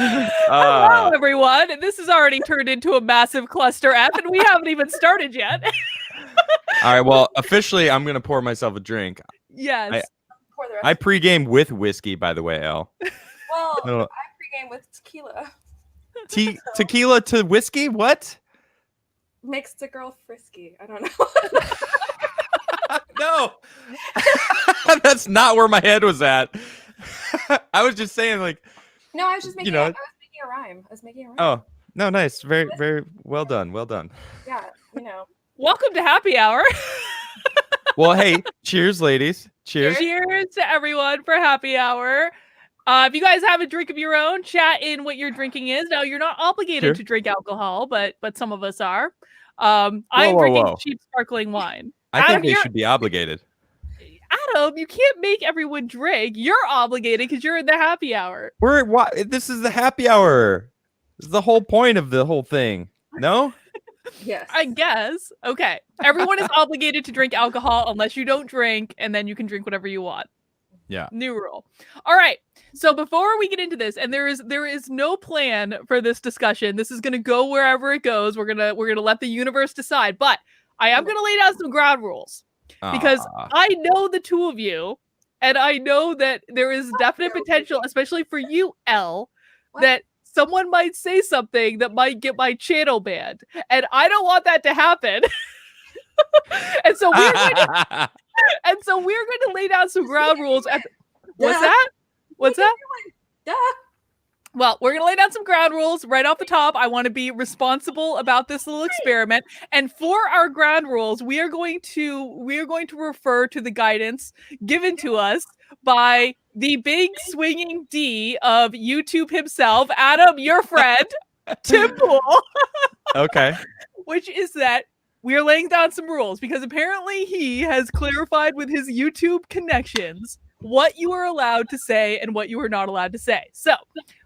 Hello, everyone. This has already turned into a massive cluster F, and we haven't even started yet. All right. Well, officially, I'm gonna pour myself a drink. Yes. I pregame with whiskey, by the way, Elle. Well, No. I pregame with tequila. Tequila to whiskey? What? Makes the girl frisky. I don't know. No. That's not where my head was at. I was just saying, like. No, I was just making. I was making a rhyme. Oh, no, nice. Very, very well done. Well done. Yeah, Welcome to happy hour. Well, hey, cheers, ladies. Cheers. Cheers to everyone for happy hour. If you guys have a drink of your own, chat in what your drinking is. Now, you're not obligated to drink alcohol, but some of us are. I'm drinking cheap sparkling wine. I think they should be obligated. Adam, you can't make everyone drink. You're obligated because you're in the happy hour. This is the happy hour. This is the whole point of the whole thing. No? Yes. I guess. Okay. Everyone is obligated to drink alcohol unless you don't drink, and then you can drink whatever you want. Yeah. New rule. All right. So before we get into this, and there is no plan for this discussion. This is going to go wherever it goes. We're gonna let the universe decide. But I am going to lay down some ground rules. Because I know the two of you, and I know that there is definite potential, especially for you, Elle, that someone might say something that might get my channel banned. And I don't want that to happen. And so we're going to lay down some ground rules. What's that? What's that? Well, we're going to lay down some ground rules right off the top. I want to be responsible about this little experiment. And for our ground rules, we are going to refer to the guidance given to us by the big swinging D of YouTube himself, Adam, your friend, Tim Pool. Okay. Which is that we are laying down some rules because apparently he has clarified with his YouTube connections what you are allowed to say and what you are not allowed to say. So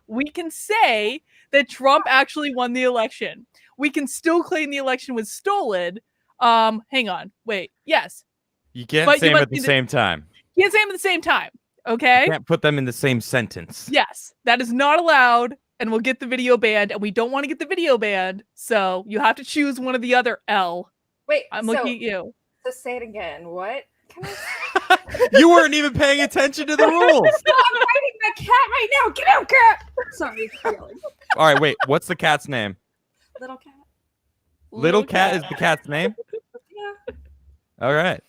we can say that Trump actually won the election. We can still claim the election was stolen. Hang on. Wait. Yes. You can't say them at the same time. You can't say them at the same time. Okay? You can't put them in the same sentence. Yes. That is not allowed, and we'll get the video banned, and we don't want to get the video banned, so you have to choose one of the other, Elle. Wait. I'm looking at you. So say it again. What? You weren't even paying attention to the rules. No, I'm fighting my cat right now. Get out, cat. Sorry. All right, wait. What's the cat's name? Little cat. Little cat is the cat's name? Yeah. All right.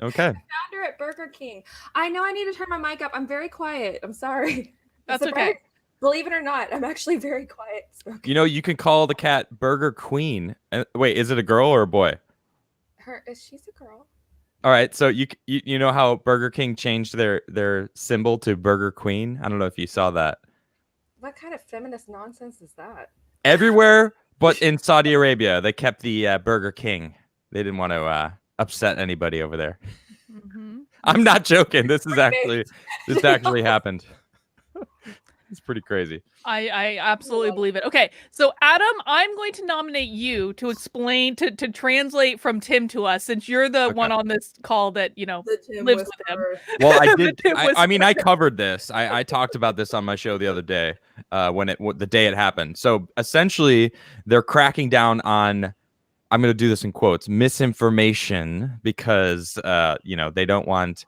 Okay. I found her at Burger King. I know I need to turn my mic up. I'm very quiet. I'm sorry. That's okay. Believe it or not, I'm actually very quiet. You know, you can call the cat Burger Queen. Wait, is it a girl or a boy? She's a girl. All right, so you know how Burger King changed their symbol to Burger Queen? I don't know if you saw that. What kind of feminist nonsense is that? Everywhere but in Saudi Arabia, they kept the Burger King. They didn't want to upset anybody over there. Mm-hmm. I'm not joking. This actually happened. It's pretty crazy. I absolutely believe it. Okay, so Adam, I'm going to nominate you to explain, to translate from Tim to us, since you're the one on this call that, lives with him. Well, I did. I mean, I covered this. I talked about this on my show the other day the day it happened. So essentially, they're cracking down on, I'm going to do this in quotes, misinformation because, they don't want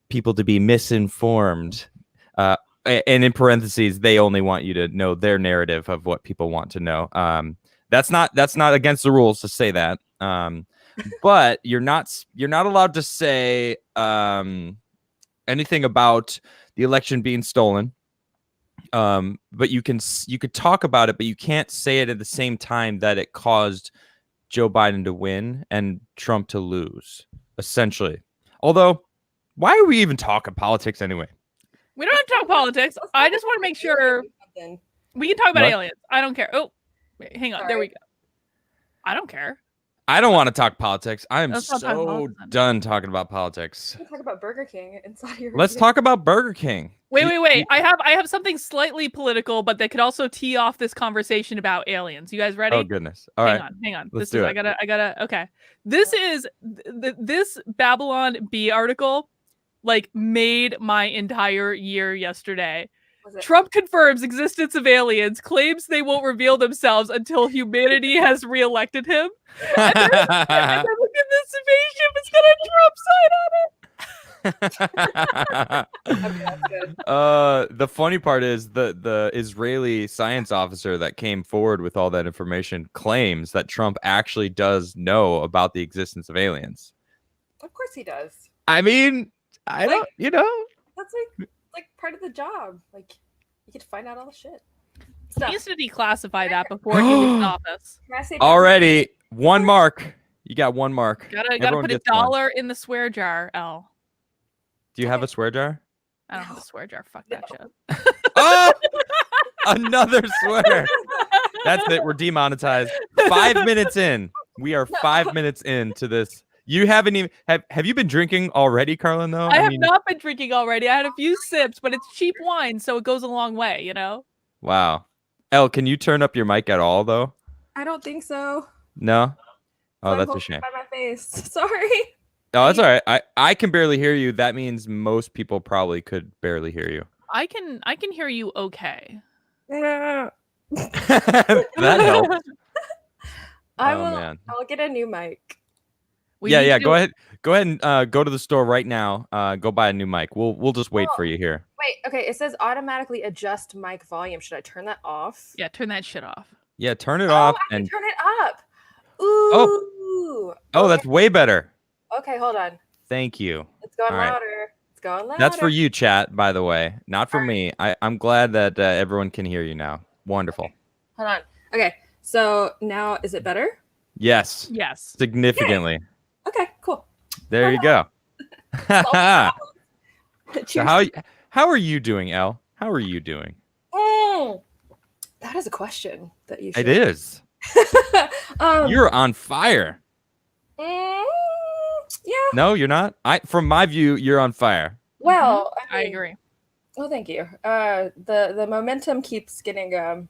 people to be misinformed. And in parentheses, they only want you to know their narrative of what people want to know. That's not against the rules to say that. But you're not allowed to say anything about the election being stolen. But you could talk about it, but you can't say it at the same time that it caused Joe Biden to win and Trump to lose, essentially. Although, why are we even talking politics anyway? We don't have to talk politics. I just want to make sure we can talk about aliens. I don't care. Oh, wait, hang on. Sorry. There we go. I don't care. I don't want to talk politics. I am so done talking about politics. Let's talk about Burger King in Saudi Arabia. Let's talk about Burger King. Wait. I have something slightly political, but that could also tee off this conversation about aliens. You guys ready? Oh goodness! All right, hang on. Let's do it. I gotta. Okay. This is this Babylon Bee article. Made my entire year yesterday. Trump confirms existence of aliens, claims they won't reveal themselves until humanity has reelected him. And then look at this spaceship, it's got a Trump sign on it. Okay, that's good. The funny part is the Israeli science officer that came forward with all that information claims that Trump actually does know about the existence of aliens. Of course he does. I mean, I Like- don't, you know. That's like part of the job. Like you get to find out all the shit. He Stuff. needs to declassify that before he leaves office. Can I say Already 1 mark. You got 1 mark. Gotta Everyone put a gets one. dollar in the swear jar, L. Do you have a swear jar? I don't have a swear jar. Fuck that shit. Oh, another swear. That's it. We're demonetized. 5 minutes in. We are 5 minutes into this. You haven't even have you been drinking already, Carlin? Though I have mean, not been drinking already. I had a few sips, but it's cheap wine, so it goes a long way, you know? wow. Elle, can you turn up your mic at all though? I don't think so. No. Oh, I'm that's a holding shame. it by my face. Sorry. Oh, that's all right. I can barely hear you. That means most people probably could barely hear you. I can hear you okay. Yeah. That helps. I Oh, will. man. I'll get a new mic. We Yeah, need yeah. to- Go ahead and go to the store right now. Go buy a new mic. We'll just wait for you here. Wait. Okay. It says automatically adjust mic volume. Should I turn that off? Yeah, turn that shit off. Yeah, turn it Oh, off I can and turn it up. Ooh. that's way better. Okay. Hold on. Thank you. It's going All right. louder. It's going louder. That's for you, chat. By the way, not for All me. I'm glad that everyone can hear you now. Wonderful. Hold on. Okay. So now is it better? Yes, Yes. significantly. Okay. Cool. There you go. So Cheers. how are you doing, Elle? How are you doing? That is a question that you should. It is. um, You're on fire. yeah. No, you're not. From my view, you're on fire. Well, I mean, agree. Well, thank you. The momentum keeps getting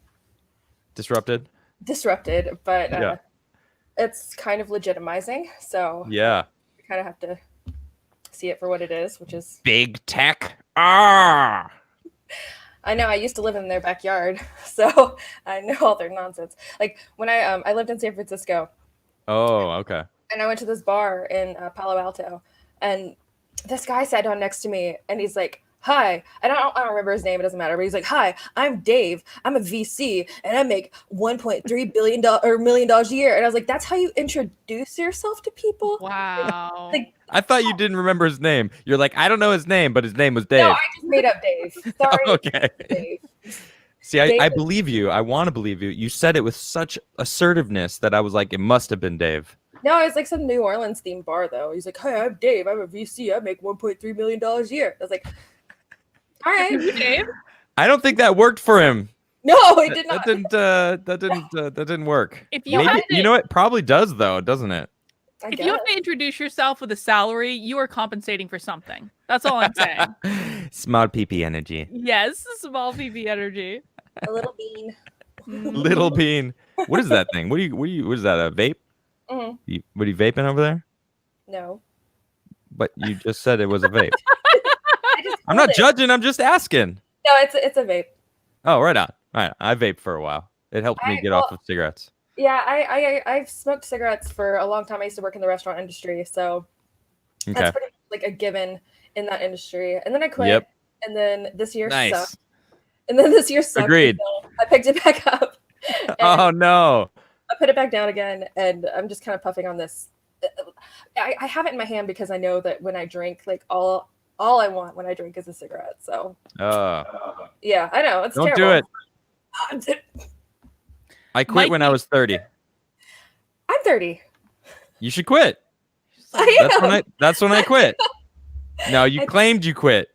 Disrupted. disrupted, but Yeah. it's kind of legitimizing. So Yeah. you kind of have to see it for what it is, which is. Big tech. Ah. I know I used to live in their backyard, so I know all their nonsense. Like when I lived in San Francisco, Oh, okay. and I went to this bar in Palo Alto, and this guy sat down next to me, and he's like, "Hi," and I don't remember his name. It doesn't matter. But he's like, "Hi, I'm Dave. I'm a VC, and I make $1.3 billion or $1 million a year." And I was like, "That's how you introduce yourself to people?" Wow. Like, I thought you didn't remember his name. You're like, I don't know his name, but his name was Dave. No, I just made up Dave. Sorry, Okay. Dave. See, I Dave- believe you. I want to believe you. You said it with such assertiveness that I was like, it must have been Dave. No, it's like some New Orleans themed bar though. He's like, "Hi, I'm Dave. I'm a VC. I make $1.3 million a year." I was like, "All right, Dave? I don't think that worked for him. no, it did not." That didn't work. If you Maybe had to, you know it probably does though, doesn't it? I if guess. you have to introduce yourself with a salary, you are compensating for something. That's all I'm saying. Small PP energy. Yes, small PV energy. A little bean. Little bean. What is that thing? What is that? A vape? Mhm. What are you vaping over there? No. But you just said it was a vape. I just I'm pulled not it. judging. I'm just asking. No, it's a vape. Oh, right on. All right. I vaped for a while. It helped me get off of cigarettes. Yeah, I've smoked cigarettes for a long time. I used to work in the restaurant industry, so Okay. that's pretty much like a given in that industry. And then I quit. Yep. And then this year Nice. sucked. And then this year sucked. Agreed. So I picked it back up. And Oh no. I put it back down again, and I'm just kind of puffing on this. I have it in my hand because I know that when I drink, like all I want when I drink is a cigarette. So yeah, I know it's Don't terrible. do it. I quit when I was 30. I'm 30. You should quit. I am. That's when I quit. No, you I- claimed you quit,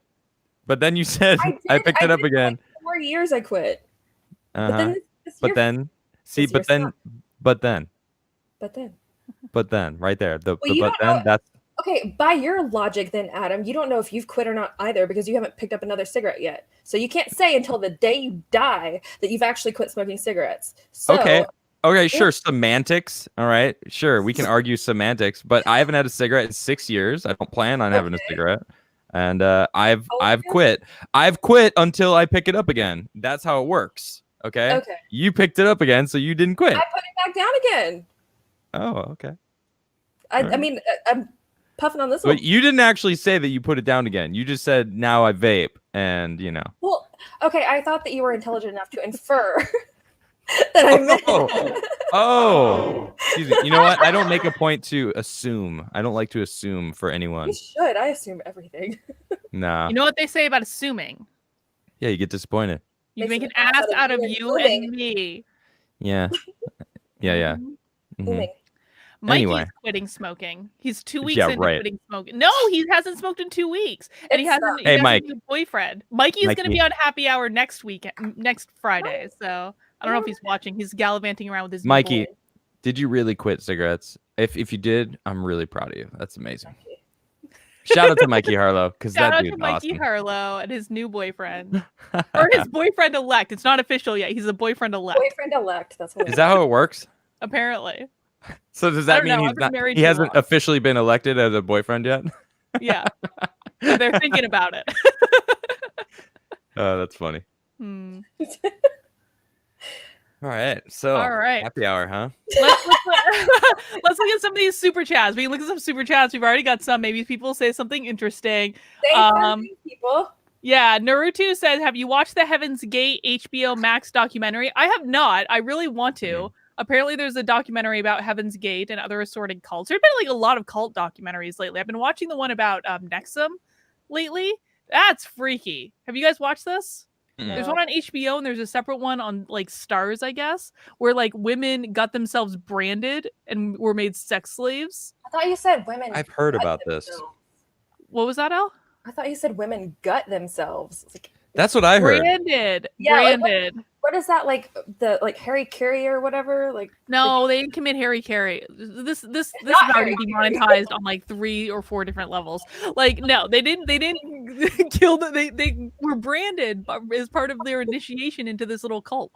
but then you said I picked it up did for, again. like 4 years I quit. But Uh-huh. then this But year- then, see, this year but then, but then right there. Well, you But don't then, know- that's okay. By your logic, then Adam, you don't know if you've quit or not either because you haven't picked up another cigarette yet. So you can't say until the day you die that you've actually quit smoking cigarettes. So okay. Okay, sure. Semantics. All right. Sure. We can argue semantics, but I haven't had a cigarette in 6 years. I don't plan on having a Okay. cigarette. and I've quit. I've quit until I pick it up again. That's how it works. Okay. Okay. You picked it up again, so you didn't quit. I put it back down again. Oh, okay. I mean, I'm puffing on this one. But you didn't actually say that you put it down again. You just said now I vape, and you know. Well, okay. I thought that you were intelligent enough to infer that I meant. Oh, excuse me. You know what? I don't make a point to assume. I don't like to assume for anyone. You should. I assume everything. Nah. You know what they say about assuming? Yeah, you get disappointed. You Makes make an an ass out of you and me. Yeah. Yeah. Mhm. Booming. Mikey's Anyway. quitting smoking. He's 2 weeks Yeah, into right. quitting smoking. No, he hasn't smoked in 2 weeks, and he hasn't. Hey, he Mike. hasn't a boyfriend. Mikey's going to Mikey. be on happy hour next Friday. So I don't know if he's watching. He's gallivanting around with his new Mikey, boy. did you really quit cigarettes? If you did, I'm really proud of you. That's amazing. Shout out to Mikey Harlow, because Shout that out dude's to Mikey awesome. Harlow and his new boyfriend, or his boyfriend elect. It's not official yet. He's a boyfriend elect, Boyfriend elect. That's what. Is that how it works? apparently. So does I that don't mean know. he's I've been not? married He too hasn't long. officially been elected as a boyfriend yet. Yeah, they're thinking about it. Oh, that's funny. Hmm. All right, so All right. happy hour, huh? Let's look at some of these super chats. We can look at some super chats. We've already got some. Maybe people say something interesting. Say something, people. Yeah, Naruto says, "Have you watched the Heaven's Gate HBO Max documentary?" I have not. I really want to. Apparently, there's a documentary about Heaven's Gate and other assorted cults. There've been like a lot of cult documentaries lately. I've been watching the one about Nexum lately. That's freaky. Have you guys watched this? There's one on HBO and there's a separate one on like Stars, I guess, where like women got themselves branded and were made sex slaves. I thought you said women. I've heard gut about this. themselves. What was that, Al? I thought you said women gut themselves. It's like, That's what I heard. Branded. Yeah, like, Branded. what is that like? The like Harry Carey or whatever? Like No, they didn't commit Harry Carey. This is not already Harry demonetized on like 3 or 4 different levels. Like, no, they didn't kill they were branded as part of their initiation into this little cult.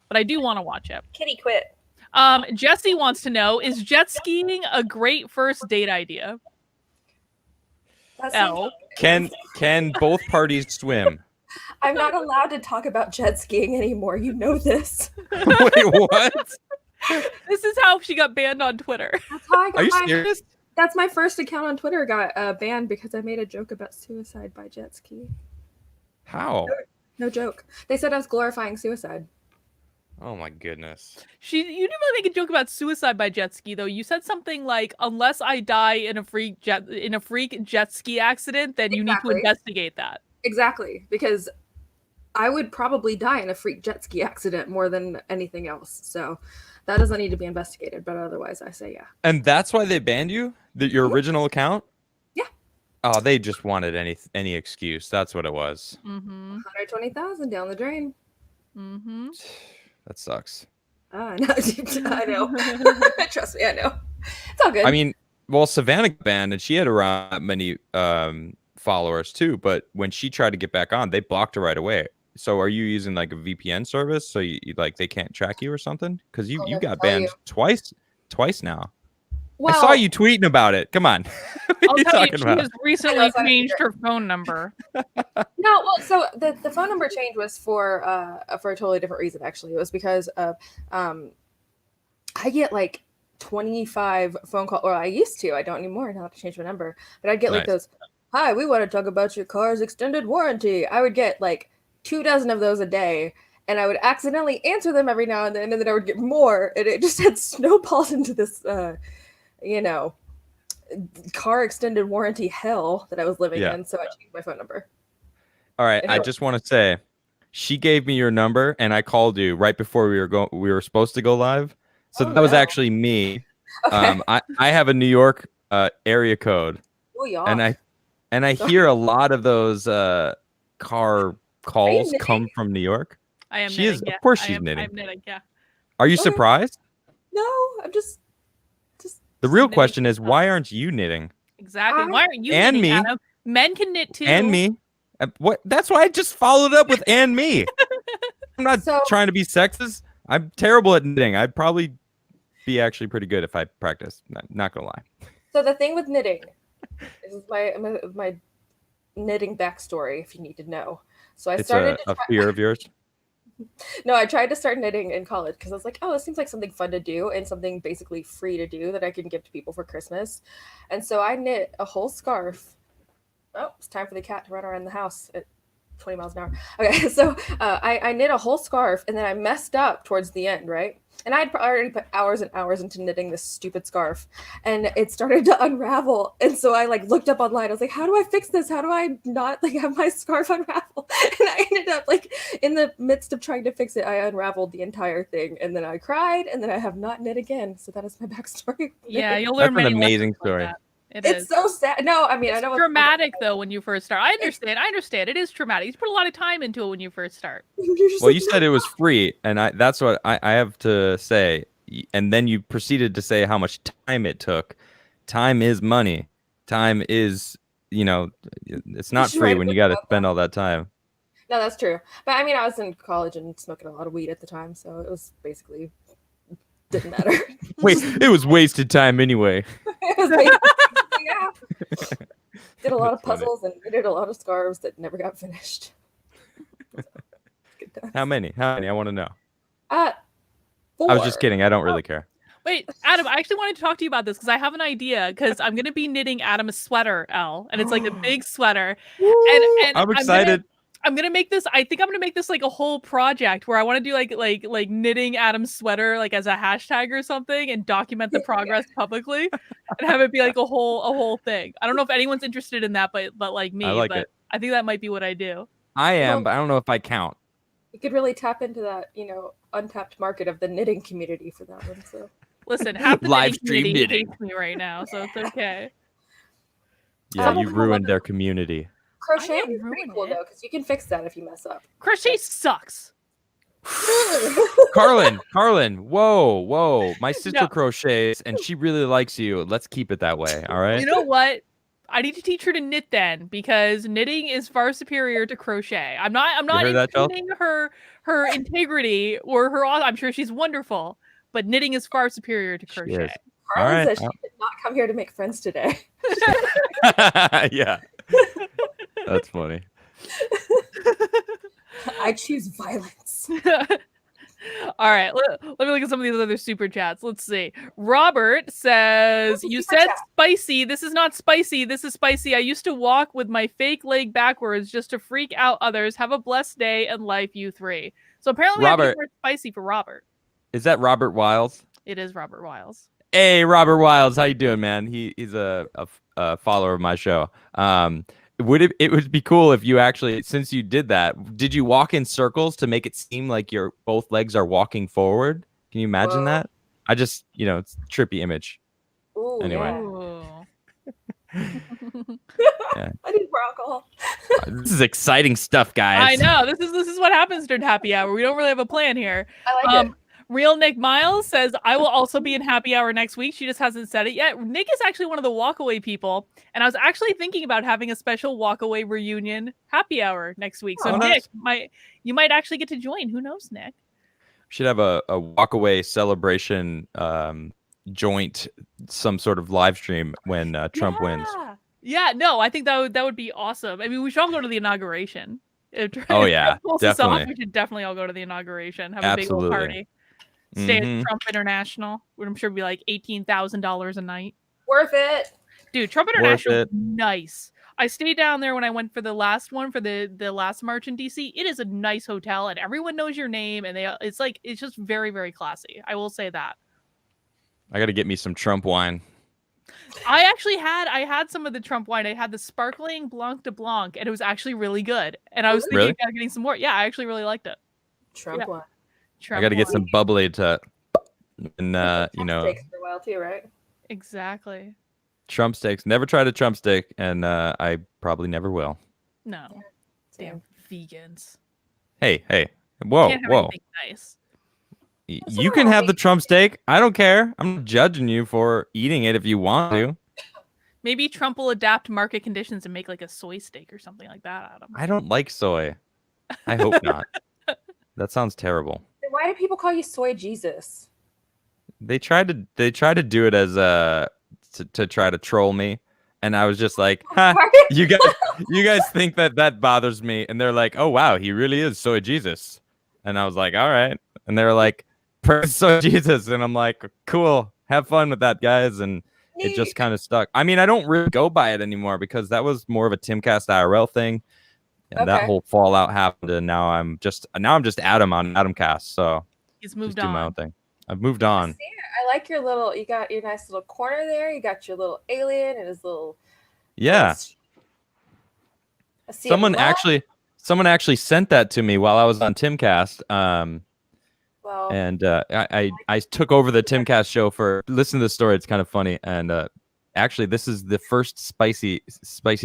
But I do want to watch it. Kitty quit. Jesse wants to know, is jet skiing a great first date idea? That's L. Can both parties swim? I'm not allowed to talk about jet skiing anymore. You know this. Wait, what? This is how she got banned on Twitter. That's how I got Are you my, serious? That's my first account on Twitter got banned because I made a joke about suicide by jet ski. How? No joke. They said I was glorifying suicide. Oh my goodness. You didn't really make a joke about suicide by jet ski though. You said something like, "Unless I die in a freak jet ski accident, then you need to Exactly. investigate that." Exactly, because I would probably die in a freak jet ski accident more than anything else. So that doesn't need to be investigated. But otherwise, I say yeah. And that's why they banned you? Your original account? Yeah. Oh, they just wanted any excuse. That's what it was. Mm-hmm. 120,000 down the drain. Mm-hmm. That sucks. I know. I know. Trust me, I know. It's all good. I mean, well, Savannah got banned and she had around that many followers too, but when she tried to get back on, they blocked her right away. So are you using like a VPN service so you like they can't track you or something? Because you got banned twice now. well, I saw you tweeting about it. Come on. I'll tell you, she has recently I know, sorry. changed her phone number. No, well, so the phone number change was for a totally different reason. Actually, it was because of I get like 25 phone calls, or I used to. I don't anymore. Now I have to change my number. But I'd get like those. Hi, we want to talk about your car's extended warranty. I would get like 24 of those a day, and I would accidentally answer them every now and then I would get more, and it just had snowballed into this, car extended warranty hell that I was living in. So I changed my phone number. All right, I just want to say, she gave me your number, and I called you right before we were supposed to go live. So that was actually me. Okay. I have a New York area code, and I hear a lot of those car calls come from New York. I am. She knitting, is, yeah. of course, she's knitting. I'm knitting. Yeah. Are you surprised? No, I'm just. The real question is, why aren't you knitting? Exactly. Why aren't you and knitting, me? Adam? Men can knit too. And me. What? That's why I just followed up with and me. I'm not trying to be sexist. I'm terrible at knitting. I'd probably be actually pretty good if I practiced. Not gonna lie. So the thing with knitting, this is my knitting backstory if you need to know. So I It's started a fear of yours. No, I tried to start knitting in college because I was like, oh, this seems like something fun to do and something basically free to do that I can give to people for Christmas. And so I knit a whole scarf. Oh, it's time for the cat to run around the house at 20 miles an hour. Okay, so I knit a whole scarf and then I messed up towards the end, right? And I'd already put hours and hours into knitting this stupid scarf, and it started to unravel. And so I like looked up online. I was like, "How do I fix this? How do I not like have my scarf unravel?" And I ended up like in the midst of trying to fix it, I unraveled the entire thing, and then I cried, and then I have not knit again. So that is my backstory. Yeah, you'll learn That's an many amazing lessons like story. that. It's so sad. No, I mean, I It's know dramatic though when you first start. I understand. It is traumatic. You put a lot of time into it when you first start. Well, you said it was free, and that's what I have to say. And then you proceeded to say how much time it took. Time is money. Time is, it's not free when you got to spend all that time. No, that's true. But I mean, I was in college and smoking a lot of weed at the time, so it was basically didn't matter. Wait, it was wasted time anyway. It was basically, yeah. Did a lot of puzzles and did a lot of scarves that never got finished. Good times. How many? I want to know. 4. I was just kidding. I don't really care. Wait, Adam, I actually wanted to talk to you about this because I have an idea because I'm going to be knitting Adam a sweater, Elle, and it's like a big sweater. And I'm excited. I'm gonna make this. I think I'm gonna make this like a whole project where I want to do like knitting Adam's sweater like as a hashtag or something and document the progress publicly and have it be like a whole thing. I don't know if anyone's interested in that, but like me, I but I think that might be what I do. I am, but I don't know if I count. You could really tap into that, untapped market of the knitting community for that one. So listen, half the Live knitting stream community knitting. hates me right now, so it's okay. Yeah, you ruined their community. Crocheting is pretty cool though, because you can fix that if you mess up. Crochet sucks. Carlin, whoa. My sister crochets and she really likes you. Let's keep it that way, all right? You know what? I need to teach her to knit then, because knitting is far superior to crochet. I'm not impugning her integrity or her. I'm sure she's wonderful, but knitting is far superior to crochet. Carlin says she did not come here to make friends today. Yeah. That's funny. I choose violence. All right, let me look at some of these other super chats. Let's see. Robert says, "You said spicy. This is not spicy. This is spicy. I used to walk with my fake leg backwards just to freak out others. Have a blessed day and life, you three." So apparently, Robert, more spicy for Robert. Is that Robert Wiles? It is Robert Wiles. Hey, Robert Wiles, how you doing, man? He's a follower of my show. It would be cool if you actually, since you did that, did you walk in circles to make it seem like your both legs are walking forward? Can you imagine that? I just, it's a trippy image. Ooh, anyway. Yeah. I need more alcohol. This is exciting stuff, guys. I know. This is what happens during happy hour. We don't really have a plan here. I like it. Real Nick Miles says, "I will also be in happy hour next week." She just hasn't said it yet. Nick is actually one of the walkaway people, and I was actually thinking about having a special walkaway reunion happy hour next week. So Nick, you might actually get to join. Who knows, Nick? We should have a walkaway celebration joint, some sort of live stream when Trump wins. Yeah, no, I think that would be awesome. I mean, we should all go to the inauguration. Oh yeah, definitely. We should definitely all go to the inauguration. Have a big old party. Stay at Trump International, which I'm sure would be like $18,000 a night. Worth it. Dude, Trump International is nice. I stayed down there when I went for the last one, for the last march in DC. It is a nice hotel, and everyone knows your name, and it's just very, very classy. I will say that. I got to get me some Trump wine. I had some of the Trump wine. I had the sparkling Blanc de Blanc, and it was actually really good. And I was thinking about getting some more. Yeah, I actually really liked it. Trump wine. I got to get some bubbly to, and steaks for a while too, right? Exactly. Trump steaks. Never tried a Trump steak, and I probably never will. No, damn vegans. Hey, whoa. Nice. You can have the Trump steak. I don't care. I'm not judging you for eating it if you want to. Maybe Trump will adapt market conditions and make like a soy steak or something like that, Adam. I don't like soy. I hope not. That sounds terrible. Why do people call you Soy Jesus? They tried to do it as to try to troll me, and I was just like, "Ha, you got you guys think that bothers me, and they're like, oh wow, he really is soy Jesus, and I was like, all right, and they're like, praise soy Jesus, and I'm like, cool, have fun with that, guys, and it just kind of stuck. I mean, I don't really go by it anymore because that was more of a Timcast IRL thing, and that whole fallout happened, and now I'm just Adam on Adamcast, so he's moved just on. do my own thing. I've moved on. I like you got your nice little corner there. You got your little alien and his little. Yeah. Someone actually sent that to me while I was on Timcast. And I took over the Timcast show for listen to the story. It's kind of funny. And actually, this is the first spicy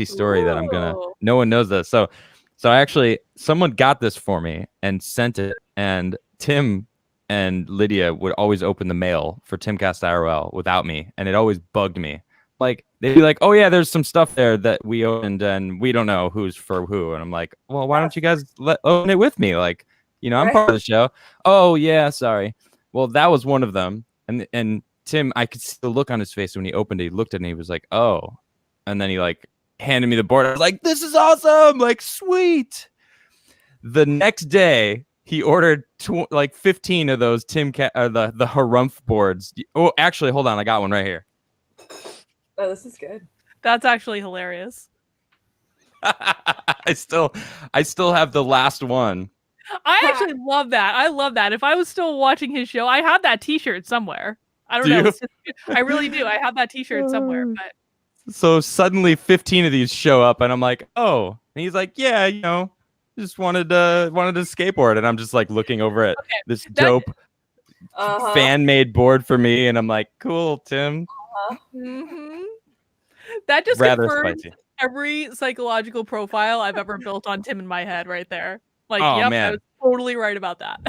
story that I'm gonna. No one knows this. So actually, someone got this for me and sent it. And Tim and Lydia would always open the mail for Timcast IRL without me, and it always bugged me. Like they'd be like, "Oh yeah, there's some stuff there that we opened, and we don't know who's for who." And I'm like, "Well, why don't you guys open it with me? Like, you know, I'm part of the show." Oh yeah, sorry. Well, that was one of them, and Tim, I could see the look on his face when he opened it. He looked at it and he was like, "Oh," and then he like handed me the board. I was like, "This is awesome! Like, sweet." The next day, he ordered 15 of those the Harumph boards. Oh, actually, hold on, I got one right here. Oh, this is good. That's actually hilarious. I still have the last one. I actually love that. I love that. If I was still watching his show, I have that T-shirt somewhere. I don't know. I really do. I have that T-shirt somewhere. But so suddenly 15 of these show up, and I'm like, oh. And he's like, yeah, you know, just wanted to skateboard, and I'm just like looking over at this dope fan-made board for me, and I'm like, cool, Tim. Mm-hmm. That just confirms every psychological profile I've ever built on Tim in my head right there. Like, yep, man. I was totally right about that.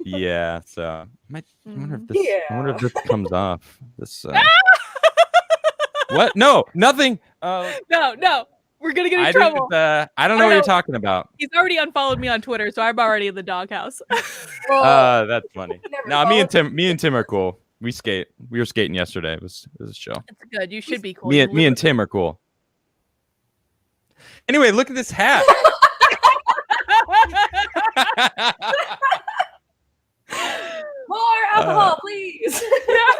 Yeah. So I wonder if this comes off. This. What? No, nothing. No. We're gonna get in trouble. I don't know what you're talking about. He's already unfollowed me on Twitter, so I'm already in the doghouse. That's funny. No, me and Tim are cool. We skate. We were skating yesterday. It was a show. It's good. You should be cool. Me and Tim are cool. Anyway, look at this hat. More alcohol, please.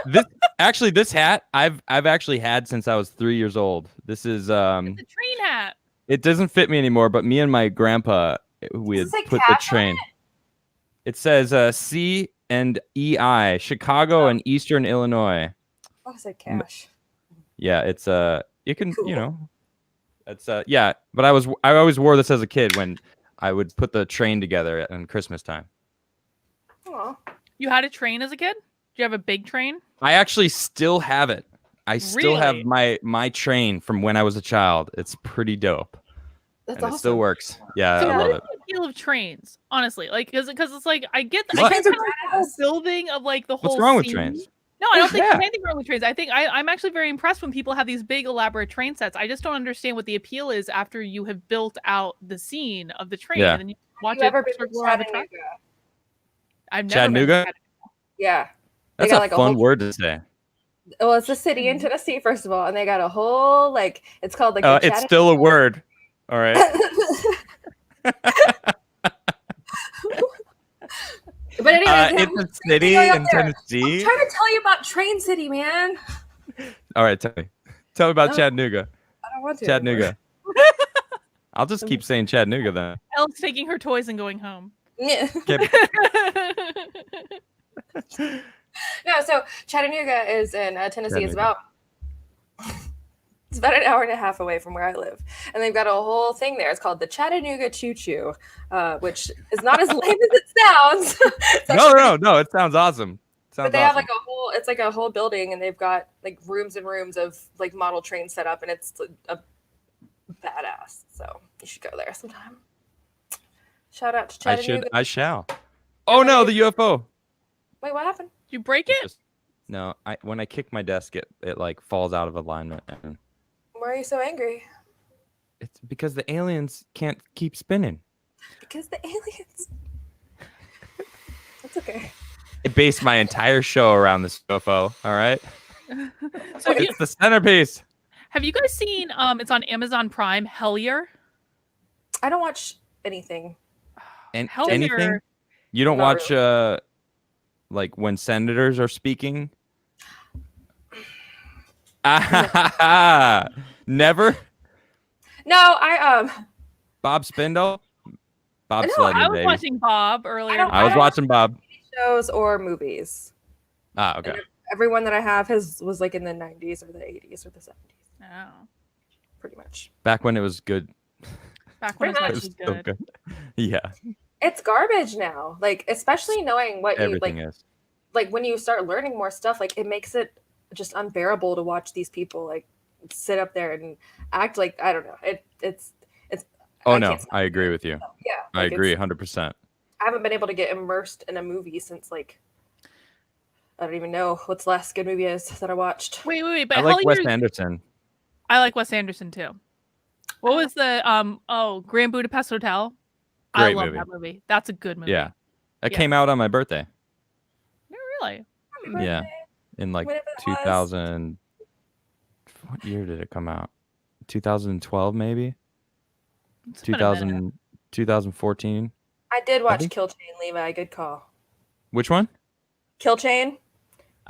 This hat I've actually had since I was 3 years old. This is it's a train hat. It doesn't fit me anymore, but me and my grandpa we had put the train. It says C and EI, Chicago and Eastern Illinois. Oh, it said cash. Yeah, it's you can cool. You know, it's yeah. But I always wore this as a kid when I would put the train together at Christmas time. Aww. You had a train as a kid? Do you have a big train? I actually still have it. I still have my train from when I was a child. It's pretty dope. That's awesome. It still works. Yeah, so I love it. What is the appeal of trains? Honestly, like because it's like I get the whole building of like the whole. What's wrong with scene. trains? No, I don't think there's anything wrong with trains. I think I'm actually very impressed when people have these big elaborate train sets. I just don't understand what the appeal is after you have built out the scene of the train and then you watch it circle around the track. I've never Chattanooga? Yeah. That's a fun word to say. Well, it's a city in Tennessee, first of all, and they got a whole it's called like. It's still a word. All right. But anyway, it's a city in Tennessee. I'm trying to tell you about Train City, man. All right, tell me about Chattanooga. I don't want to. Chattanooga. I'll just keep saying Chattanooga then. Elle's taking her toys and going home. Yeah. No, so Chattanooga is in Tennessee. It's about an hour and a half away from where I live, and they've got a whole thing there. It's called the Chattanooga Choo Choo, which is not as lame as it sounds. No, it sounds awesome. But they have like a whole building, and they've got like rooms and rooms of like model trains set up, and it's a badass. So you should go there sometime. Shout out to Chattanooga. I shall. Oh no, the UFO. Wait, what happened? Did you break it? No, when I kick my desk, it like falls out of alignment. And why are you so angry? It's because the aliens can't keep spinning. Because the aliens. That's okay. I based my entire show around this UFO. All right. So It's the centerpiece. have you guys seen? It's on Amazon Prime. Hellier. I don't watch anything. And Hellier. anything? You don't Not watch like when senators are speaking? Never? No, I Bob Spindle? Bob No, Sled, I was baby. watching Bob earlier. don't- I was watching Bob. shows or movies. Okay. And everyone that I have was like in the 90s or the 80s or the 70s, Oh, pretty much. Back when it was good. back when it Pretty was It was actually so good. good. Yeah, It's garbage now. Like, especially knowing what you everything like. is. Like when you start learning more stuff, like it makes it just unbearable to watch these people like sit up there and act like I don't know. It's. Oh I no, can't stop I agree it. with you. Yeah, I like, agree it's- 100%. I haven't been able to get immersed in a movie since like I don't even know what's the last good movie is that I watched. Wait. But I like Wes Hellier's- Anderson. I like Wes Anderson too. What was the Grand Budapest Hotel? I Great love movie. that movie. That's a good movie. Yeah, that Yeah. came out on my birthday. No, really. Happy Yeah. birthday. In like Whenever it was. 2000. What year did it come out? 2012 maybe. It's been a minute. 2014. I did watch think- Kill Chain, Levi. Good call. Which one? Kill Chain.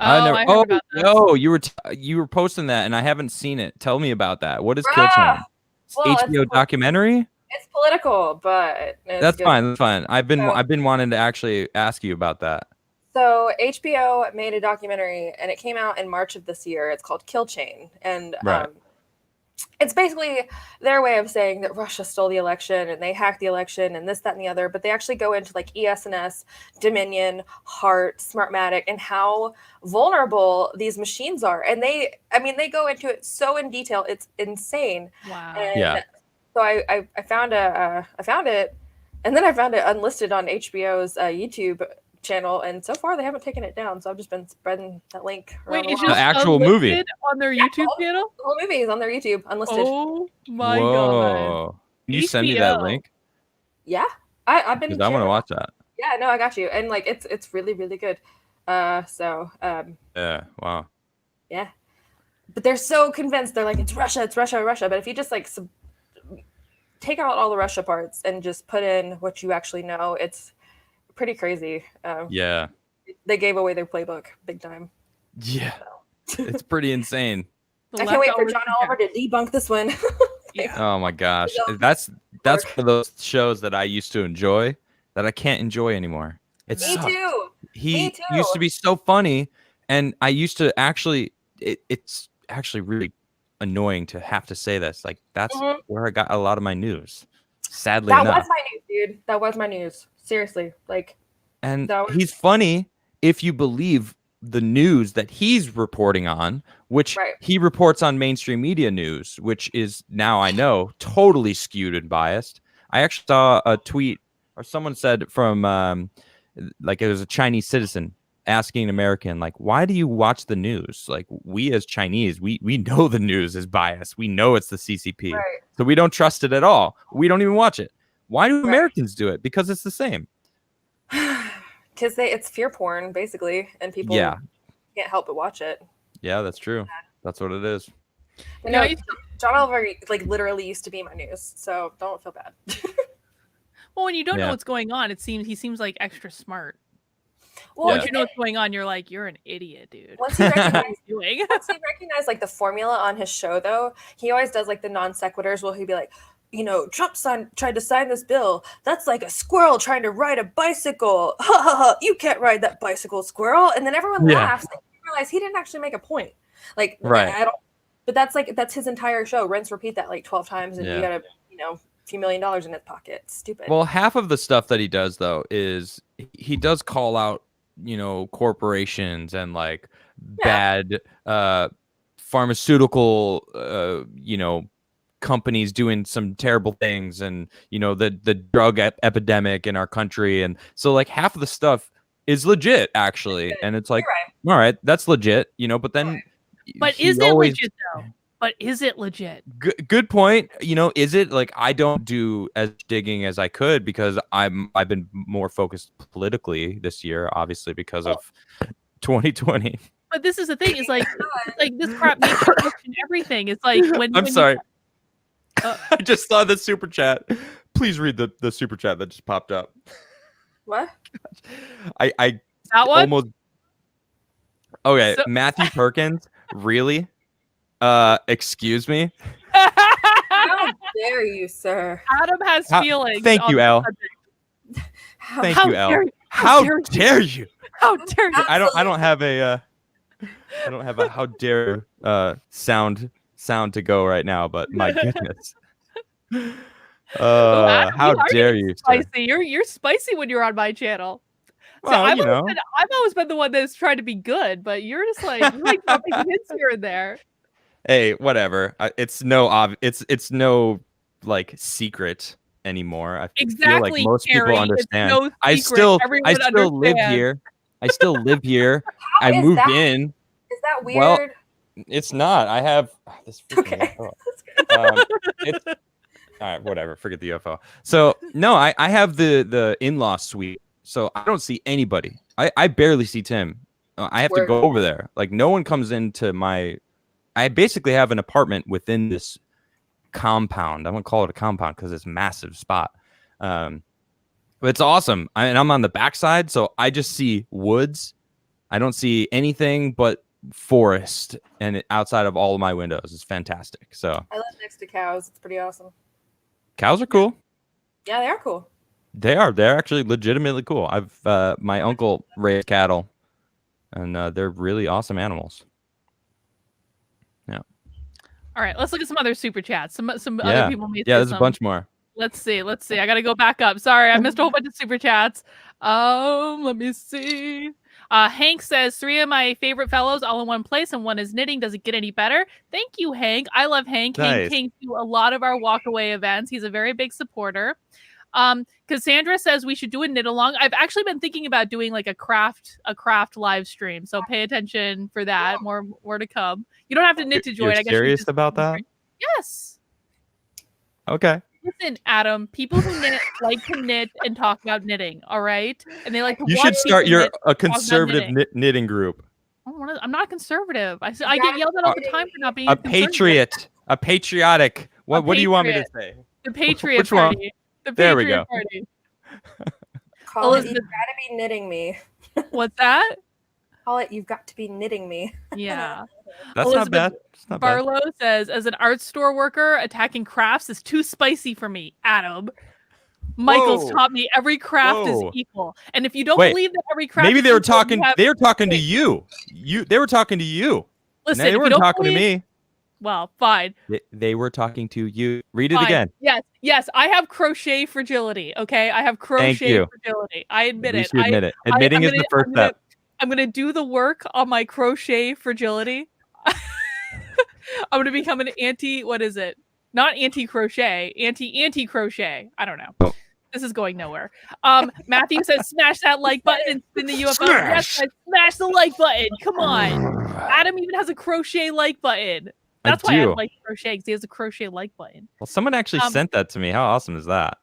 Oh, I heard about this. no, you were posting that and I haven't seen it. Tell me about that. What is Killtown? Ah! Well, HBO it's- documentary? It's political, but it's That's good. fine. That's fine. I've been So- wanting to actually ask you about that. So HBO made a documentary, and it came out in March of this year. It's called Kill Chain, and Right. it's basically their way of saying that Russia stole the election and they hacked the election and this, that, and the other. But they actually go into like ESNS, Dominion, Heart, Smartmatic, and how vulnerable these machines are. And they go into it so in detail. It's insane. Wow. And Yeah. So I found it, and then I found it unlisted on HBO's YouTube channel, and so far they haven't taken it down. So I've just been spreading that link. Wait, around is the this The actual movie? unlisted on their YouTube channel? whole movie is on their YouTube unlisted. Oh my god. Whoa. Can you send me that HBO. link? Yeah, I've been. Because I want to sharing- watch that. Yeah, no, I got you, and like it's really really good. Yeah. Wow. Yeah, but they're so convinced. They're like, it's Russia, Russia. But if you just like take out all the Russia parts and just put in what you actually know, it's pretty crazy. Yeah. They gave away their playbook big time. Yeah. It's pretty insane. The I can't wait for leftovers John and Oliver to debunk this one. Yeah. Oh my gosh. Yeah. That's one of those shows that I used to enjoy that I can't enjoy anymore. It Me sucks. too. He Me too. used to be so funny, and I used to actually it's actually really annoying to have to say this. Like that's Mhm. where I got a lot of my news. Sadly That enough. was my news, dude. That was my news. Seriously, like And that was- he's funny if you believe the news that he's reporting on, which Right. he reports on mainstream media news, which is now I know totally skewed and biased. I actually saw a tweet or someone said from like it was a Chinese citizen asking an American, like, why do you watch the news? Like we as Chinese, we know the news is biased. We know it's the CCP. right. So we don't trust it at all. We don't even watch it. Why do Right. Americans do it? Because it's the same. Because it's fear porn basically, and people Yeah. can't help but watch it. Yeah, that's true. That's what it is. But Yeah, no, I used John Oliver like literally used to be my news, so don't feel bad. Well, when you don't Yeah. know what's going on, he seems like extra smart. Well, Yeah. Once you know what's going on, you're like, you're an idiot, dude. once he What are recognized, you doing? once he recognized like the formula on his show, though, he always does like the non sequiturs. Where he'd be like, you know, Trump tried to sign this bill. That's like a squirrel trying to ride a bicycle. Ha ha ha! You can't ride that bicycle, squirrel. And then everyone Yeah. laughs. And you realize he didn't actually make a point. Like, Right. I don't. But that's his entire show. Rinse, repeat that like 12 times, and Yeah. you got a few $1 million in his pocket. It's stupid. Well, half of the stuff that he does though is he does call out, corporations and like bad pharmaceutical companies doing some terrible things, and the drug epidemic in our country, and so like half of the stuff is legit actually, and it's like, You're all right, that's legit, but then Right. But he is it always- legit though? But is it legit? Good point. Is it like I don't do as digging as I could because I've been more focused politically this year, obviously because of 2020. But this is the thing. Is like this crap makes you question everything. It's like when I'm sorry. You, I just saw the super chat. Please read the super chat that just popped up. What? I that one? almost. Okay, So- Matthew Perkins. Really? Excuse me. How dare you, sir? Adam has feelings. Thank you, on Elle. the subject. Thank How you, Elle. dare you? How dare you? How dare you? I don't have a how dare sound to go right now, but my goodness. Adam, How dare you, sir. spicy. You're spicy when you're on my channel. So Well, I've always been the one that's trying to be good, but you're just like dropping hints here and there. Hey, whatever. It's no like secret anymore. I feel like most Carrie, people understand. No I secret. still Everyone live here. I still live here. I is moved that- in. Is that weird? Well, it's not. I have this. Okay. It's all right. Whatever. Forget the UFO. So no, I have the in-law suite. So I don't see anybody. I barely see Tim. I have to go over there. Like no one comes into my. I basically have an apartment within this compound. I won't call it a compound because it's a massive spot. But it's awesome. And I'm on the backside, so I just see woods. I don't see anything but forest and outside of all of my windows. It's fantastic. So I live next to cows. It's pretty awesome. Cows are cool. Yeah, they are cool. They're actually legitimately cool. I've my uncle raised cattle, and they're really awesome animals. Yeah. All right, let's look at some other super chats. Some other people made. Yeah, there's a bunch more. Let's see. I gotta go back up. Sorry, I missed a whole bunch of super chats. Let me see. Hank says 3 of my favorite fellows all in one place, and one is knitting. Does it get any better? Thank you, Hank. I love Hank. Nice. Hank came to a lot of our walkaway events. He's a very big supporter. Cassandra says we should do a knit along. I've actually been thinking about doing like a craft live stream, so pay attention for that. More to come. You don't have to knit to join. You're I guess serious about that? Yes. Okay. Listen, Adam, people who knit like to knit and talk about knitting, all right? And they like to You watch should start people a knit and talk about conservative knitting group. I'm not conservative. I get yelled at all the time for not being A patriot. A patriotic. What do you want me to say? The Patriot Which one? Party. The There we Patriot go. Party. Call it, you've got to be knitting me. What's that? Call it, you've got to be knitting me. Yeah. That's not bad. It's not bad. Barlow says, as an art store worker, attacking crafts is too spicy for me. Adam. Michael's taught me every craft is equal. And if you don't believe that every craft maybe is they were equal, talking they were talking to you. They were talking to you. Listen, they weren't talking to me. Well, fine. They were talking to you. Read it again. Yes. I have crochet fragility. Okay, I have crochet fragility. I admit it. Admit it. Admitting is the first step. I'm gonna do the work on my crochet fragility. I'm gonna become an anti. What is it? Not anti-crochet. Anti-crochet. I don't know. Oh. This is going nowhere. Matthew says, "Smash that like button and spin the UFO." Yes, smash the like button. Come on. Adam even has a crochet like button. That's why I like crochet, because he has a crochet like button. Well, someone actually sent that to me. How awesome is that?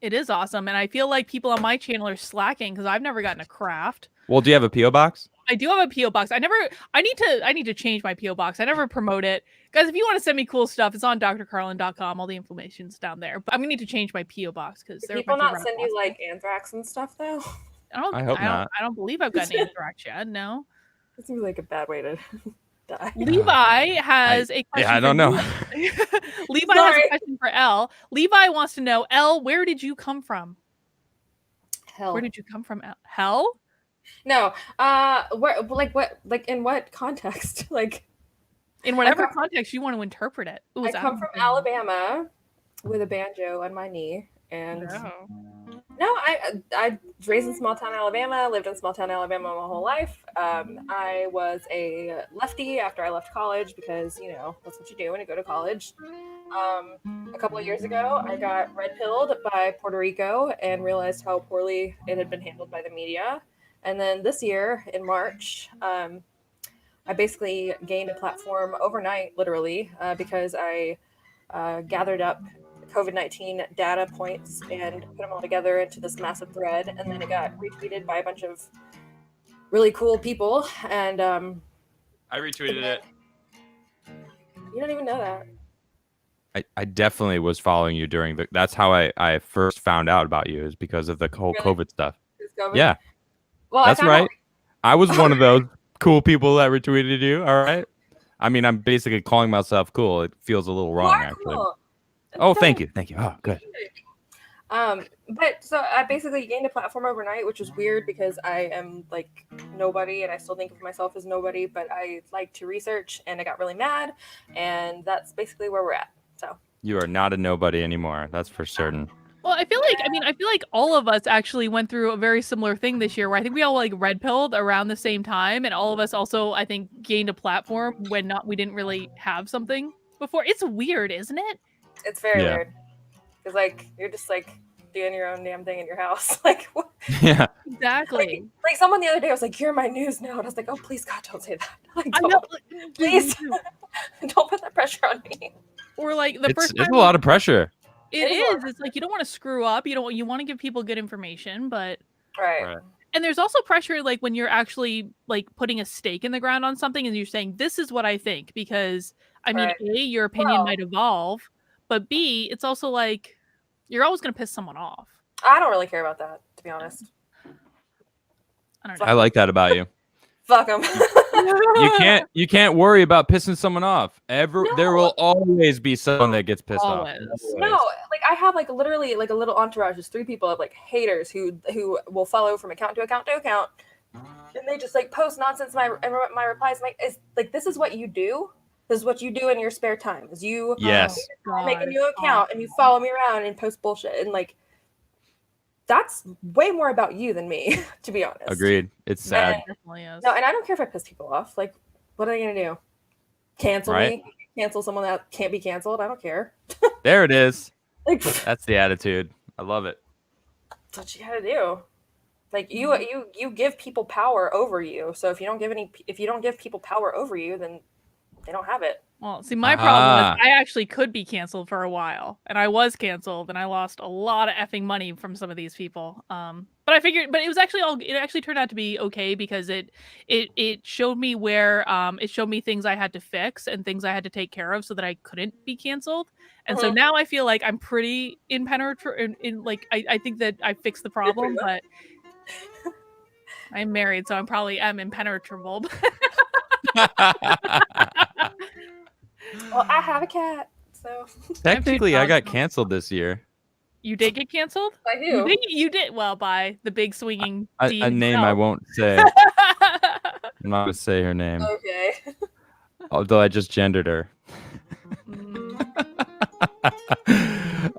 It is awesome, and I feel like people on my channel are slacking because I've never gotten a craft. Well, do you have a PO box? I do have a PO box. I need to change my PO box. I never promote it. Guys, if you want to send me cool stuff, it's on drcarlin.com. All the information's down there. But I'm gonna need to change my PO box because people not send you like anthrax and stuff though. I hope not. I don't believe I've gotten anthrax yet. No. It seems like a bad way to die. Levi has a question. Yeah, I don't know. Levi has a question for Elle. Levi wants to know, Elle, where did you come from? Hell. Where did you come from? Hell? No. Where? Like in what context? Like in whatever context you want to interpret it. Ooh, I come from Alabama with a banjo on my knee, and I raised in small town Alabama, lived in small town Alabama my whole life. I was a lefty after I left college because that's what you do when you go to college. A couple of years ago, I got red-pilled by Puerto Rico and realized how poorly it had been handled by the media. And then this year, in March, I basically gained a platform overnight, literally, because I gathered up COVID-19 data points and put them all together into this massive thread. And then it got retweeted by a bunch of really cool people. And I retweeted it. You don't even know that. I definitely was following you during that's how I first found out about you, is because of the whole Really? COVID stuff. COVID? Yeah. Well, That's right. I was one of those cool people that retweeted you. All right. I mean, I'm basically calling myself cool. It feels a little wrong, actually. Cool. Oh, thank you. Thank you. Oh, good. But so I basically gained a platform overnight, which was weird because I am like nobody and I still think of myself as nobody, but I like to research and I got really mad, and that's basically where we're at. So you are not a nobody anymore. That's for certain. Well, I feel like all of us actually went through a very similar thing this year, where I think we all like red pilled around the same time, and all of us also, I think, gained a platform when we didn't really have something before. It's weird, isn't it? it's very weird because like you're just like doing your own damn thing in your house, like what? Yeah, exactly. Like someone the other day was like, "You're my news node." I was like, "Oh, please God, don't say that." Like, I know, please don't put that pressure on me. Or like the first time, it's a lot of pressure. It is. It's like you don't want to screw up. You want to give people good information, but right. And there's also pressure like when you're actually like putting a stake in the ground on something and you're saying this is what I think, because I mean, A, your opinion might evolve, but B, it's also like you're always going to piss someone off. I don't really care about that, to be honest. I don't know. I like that about you. Fuck them. You can't worry about pissing someone off. There will always be someone that gets pissed off. No, like I have like literally like a little entourage. There's 3 people of like haters who will follow from account to account to account, and they just like post nonsense. My replies is like, this is what you do. This is what you do in your spare time. Is you make a new account and you follow me around and post bullshit, and like that's way more about you than me, to be honest. Agreed. It's sad. No, and I don't care if I piss people off. Like, what are they gonna do? Cancel me? Cancel someone that can't be canceled? I don't care. There it is. Like, that's the attitude. I love it. That's what you gotta do. Like you give people power over you. So if you don't give people power over you, then they don't have it. Well, see, my problem is I actually could be canceled for a while, and I was canceled, and I lost a lot of effing money from some of these people. But it actually turned out to be okay, because it showed me where it showed me things I had to fix and things I had to take care of so that I couldn't be canceled. And so now I feel like I'm pretty impenetrable. I think that I fixed the problem, but I'm married, so I probably am impenetrable. Well, I have a cat, so technically I got canceled this year. You did get canceled? I do. You did. Well, by the big swinging a name I won't say. I'm not gonna say her name. Okay. Although I just gendered her.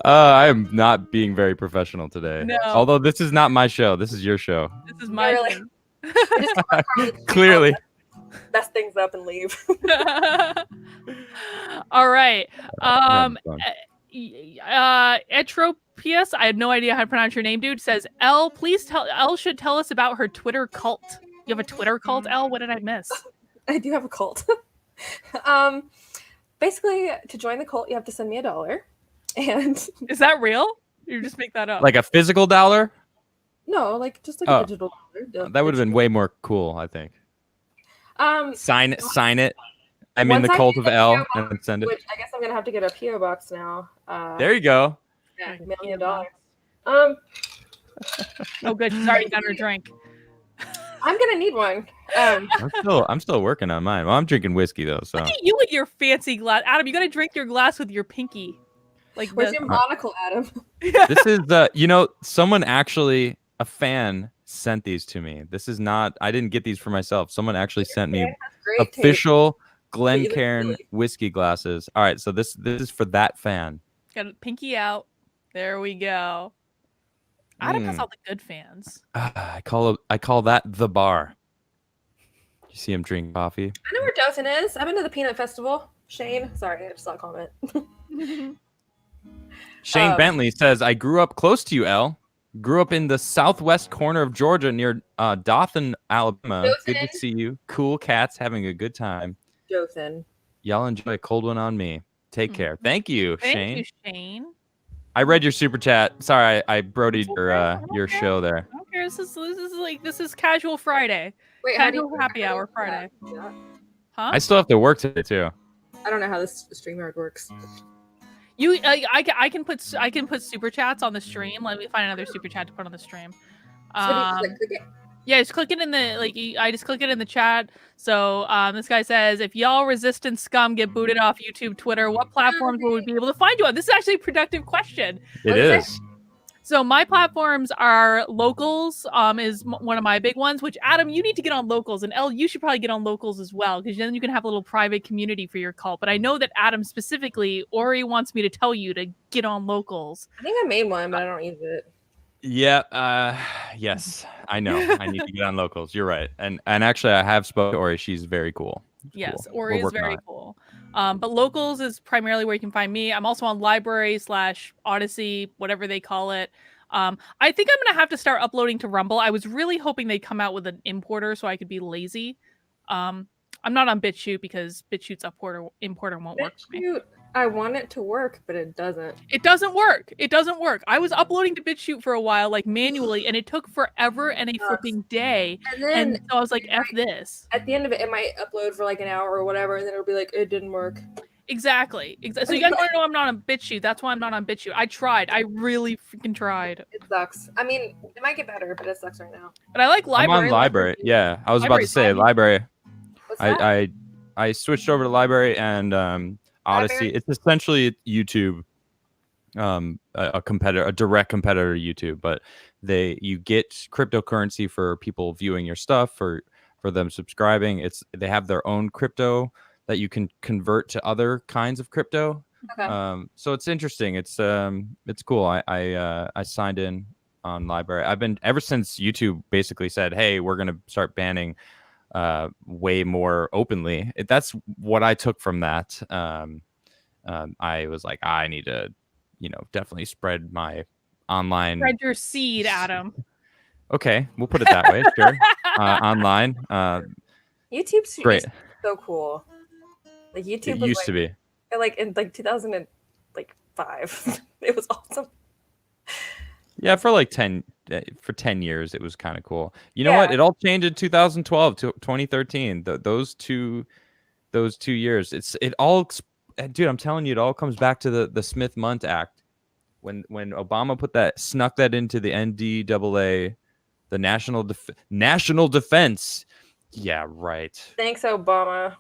I am not being very professional today. No. Although this is not my show. This is your show. This is my show. Clearly. Mess things up and leave. All right. Etropius, I have no idea how to pronounce your name, dude, says, Elle should tell us about her Twitter cult. You have a Twitter cult, Elle? What did I miss? I do have a cult. Basically, to join the cult, you have to send me $1. And is that real? You just make that up? Like a physical dollar? No, like just like a digital dollar. That would have been way more cool, I think. Sign it. I'm in the cult of L and send it. Which I guess I'm gonna have to get a PO box now. There you go. Yeah, $1 million. Oh, good. She's already done her drink. I'm gonna need one. I'm still working on mine. Well, I'm drinking whiskey though. So look at you with your fancy glass, Adam. You gotta drink your glass with your pinky. Like, where's your monocle, Adam? This is someone actually, a fan sent these to me. This is not, I didn't get these for myself. Someone actually sent me official Glencairn whiskey glasses. All right, so this is for that fan. Got a pinky out. There we go. Adam has all the good fans. I call that the bar. You see him drink coffee? I know where Dothan is. I've been to the Peanut Festival. Shane, sorry, I just saw a comment. Shane Bentley says, I grew up close to you, Elle. Grew up in the southwest corner of Georgia near Dothan, Alabama. Dothan. Good to see you. Cool cats having a good time. Dothan. Y'all enjoy a cold one on me. Take care. Thank you, Shane. Thank you, Shane. I read your super chat. Sorry, I brodied your show there. I don't care. This is casual Friday. Wait, casual happy hour Friday. Huh? I still have to work today too. I don't know how this StreamYard works. I can put super chats on the stream. Let me find another super chat to put on the stream. So do you just, like, click it? Yeah, just click it in the I just click it in the chat. So this guy says, if y'all resistance scum get booted off YouTube, Twitter, what platforms will we be able to find you on? This is actually a productive question. It is. So my platforms are Locals, is one of my big ones, which Adam, you need to get on Locals, and Elle, you should probably get on Locals as well, because then you can have a little private community for your cult. But I know that Adam specifically, Ori wants me to tell you to get on Locals. I think I made one, but I don't use it. Yeah. Yes, I know. I need to get on Locals. You're right. And actually, I have spoken to Ori. She's very cool. Yes, Cool. Ori is very cool. But Locals is primarily where you can find me. I'm also on Library/Odyssey, whatever they call it. I think I'm gonna have to start uploading to Rumble. I was really hoping they'd come out with an importer so I could be lazy. I'm not on BitChute because BitChute's importer won't work for me. I want it to work, but it doesn't. It doesn't work. It doesn't work. I was uploading to BitChute for a while, like manually, and it took forever and a flipping day. And so I was like, F this. At the end of it, it might upload for like an hour or whatever, and then it'll be like, it didn't work. Exactly. So you guys want to know I'm not on BitChute. That's why I'm not on BitChute. I tried. I really freaking tried. It sucks. I mean, it might get better, but it sucks right now. But I like Library. I'm on Library. Yeah, I was about to say Library. What's that? I switched over to Library and Odyssey. Library? It's essentially YouTube, a direct competitor to YouTube, but you get cryptocurrency for people viewing your stuff, for them subscribing. They have their own crypto that you can convert to other kinds of crypto. Okay. So it's interesting. It's cool. I signed in on Library. I've been ever since YouTube basically said, hey, we're gonna start banning way more openly. That's what I took from that. I was like, I need to, definitely spread my online. Spread your seed, Adam. Okay, we'll put it that way. Sure. Online. YouTube's great. So cool. Like YouTube It used to be. Like in 2005. It was awesome. Yeah, for 10 years it was kind of cool. You know what? It all changed in 2012 to 2013. Those two years. Dude, I'm telling you, it all comes back to the Smith-Mundt Act. When Obama snuck that into the NDAA, the National Defense. Yeah, right. Thanks, Obama.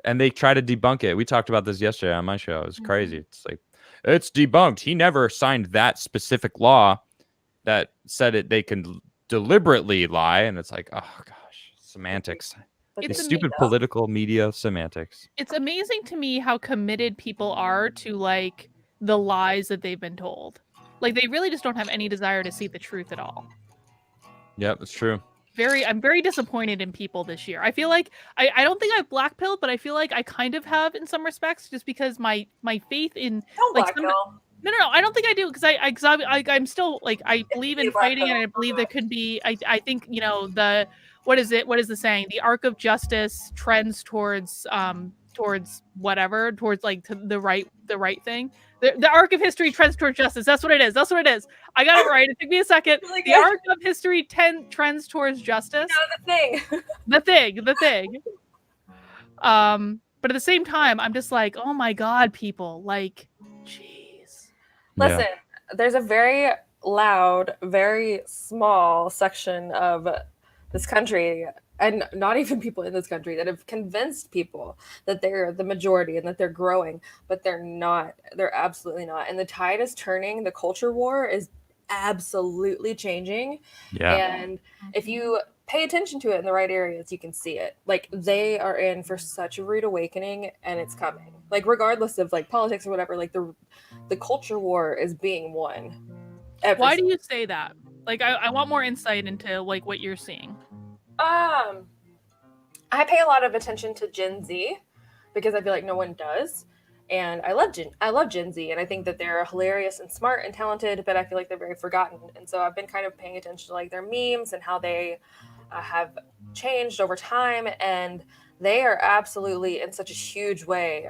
And they try to debunk it. We talked about this yesterday on my show. It was crazy. It's like, it's debunked. He never signed that specific law that said it. They can deliberately lie, and it's like, oh gosh, semantics. These stupid political media semantics. It's amazing to me how committed people are to the lies that they've been told. Like they really just don't have any desire to see the truth at all. Yep, that's true. I'm very disappointed in people this year. I feel like I don't think I've blackpilled, but I feel like I kind of have in some respects, just because my faith in No, I don't think I do, because I'm still I believe in fighting, and I believe there could be. I think what is the saying? The arc of justice trends towards whatever, towards the right thing. The arc of history trends towards justice. That's what it is. I got it right. It took me a second. Really the arc of history trends towards justice. The thing. But at the same time, I'm just like, oh my God, people, jeez. Listen, there's a very loud, very small section of this country, and not even people in this country, that have convinced people that they're the majority and that they're growing, but they're not. They're absolutely not. And the tide is turning. The culture war is absolutely changing. Yeah. And if you pay attention to it in the right areas, you can see it. They are in for such a rude awakening, and it's coming. Regardless of politics or whatever, the culture war is being won. Why do you say that? I want more insight into what you're seeing. I pay a lot of attention to Gen Z because I feel like no one does, and I love Gen Z, and I think that they're hilarious and smart and talented, but I feel like they're very forgotten. And so I've been kind of paying attention to their memes and how they have changed over time, and they are absolutely in such a huge way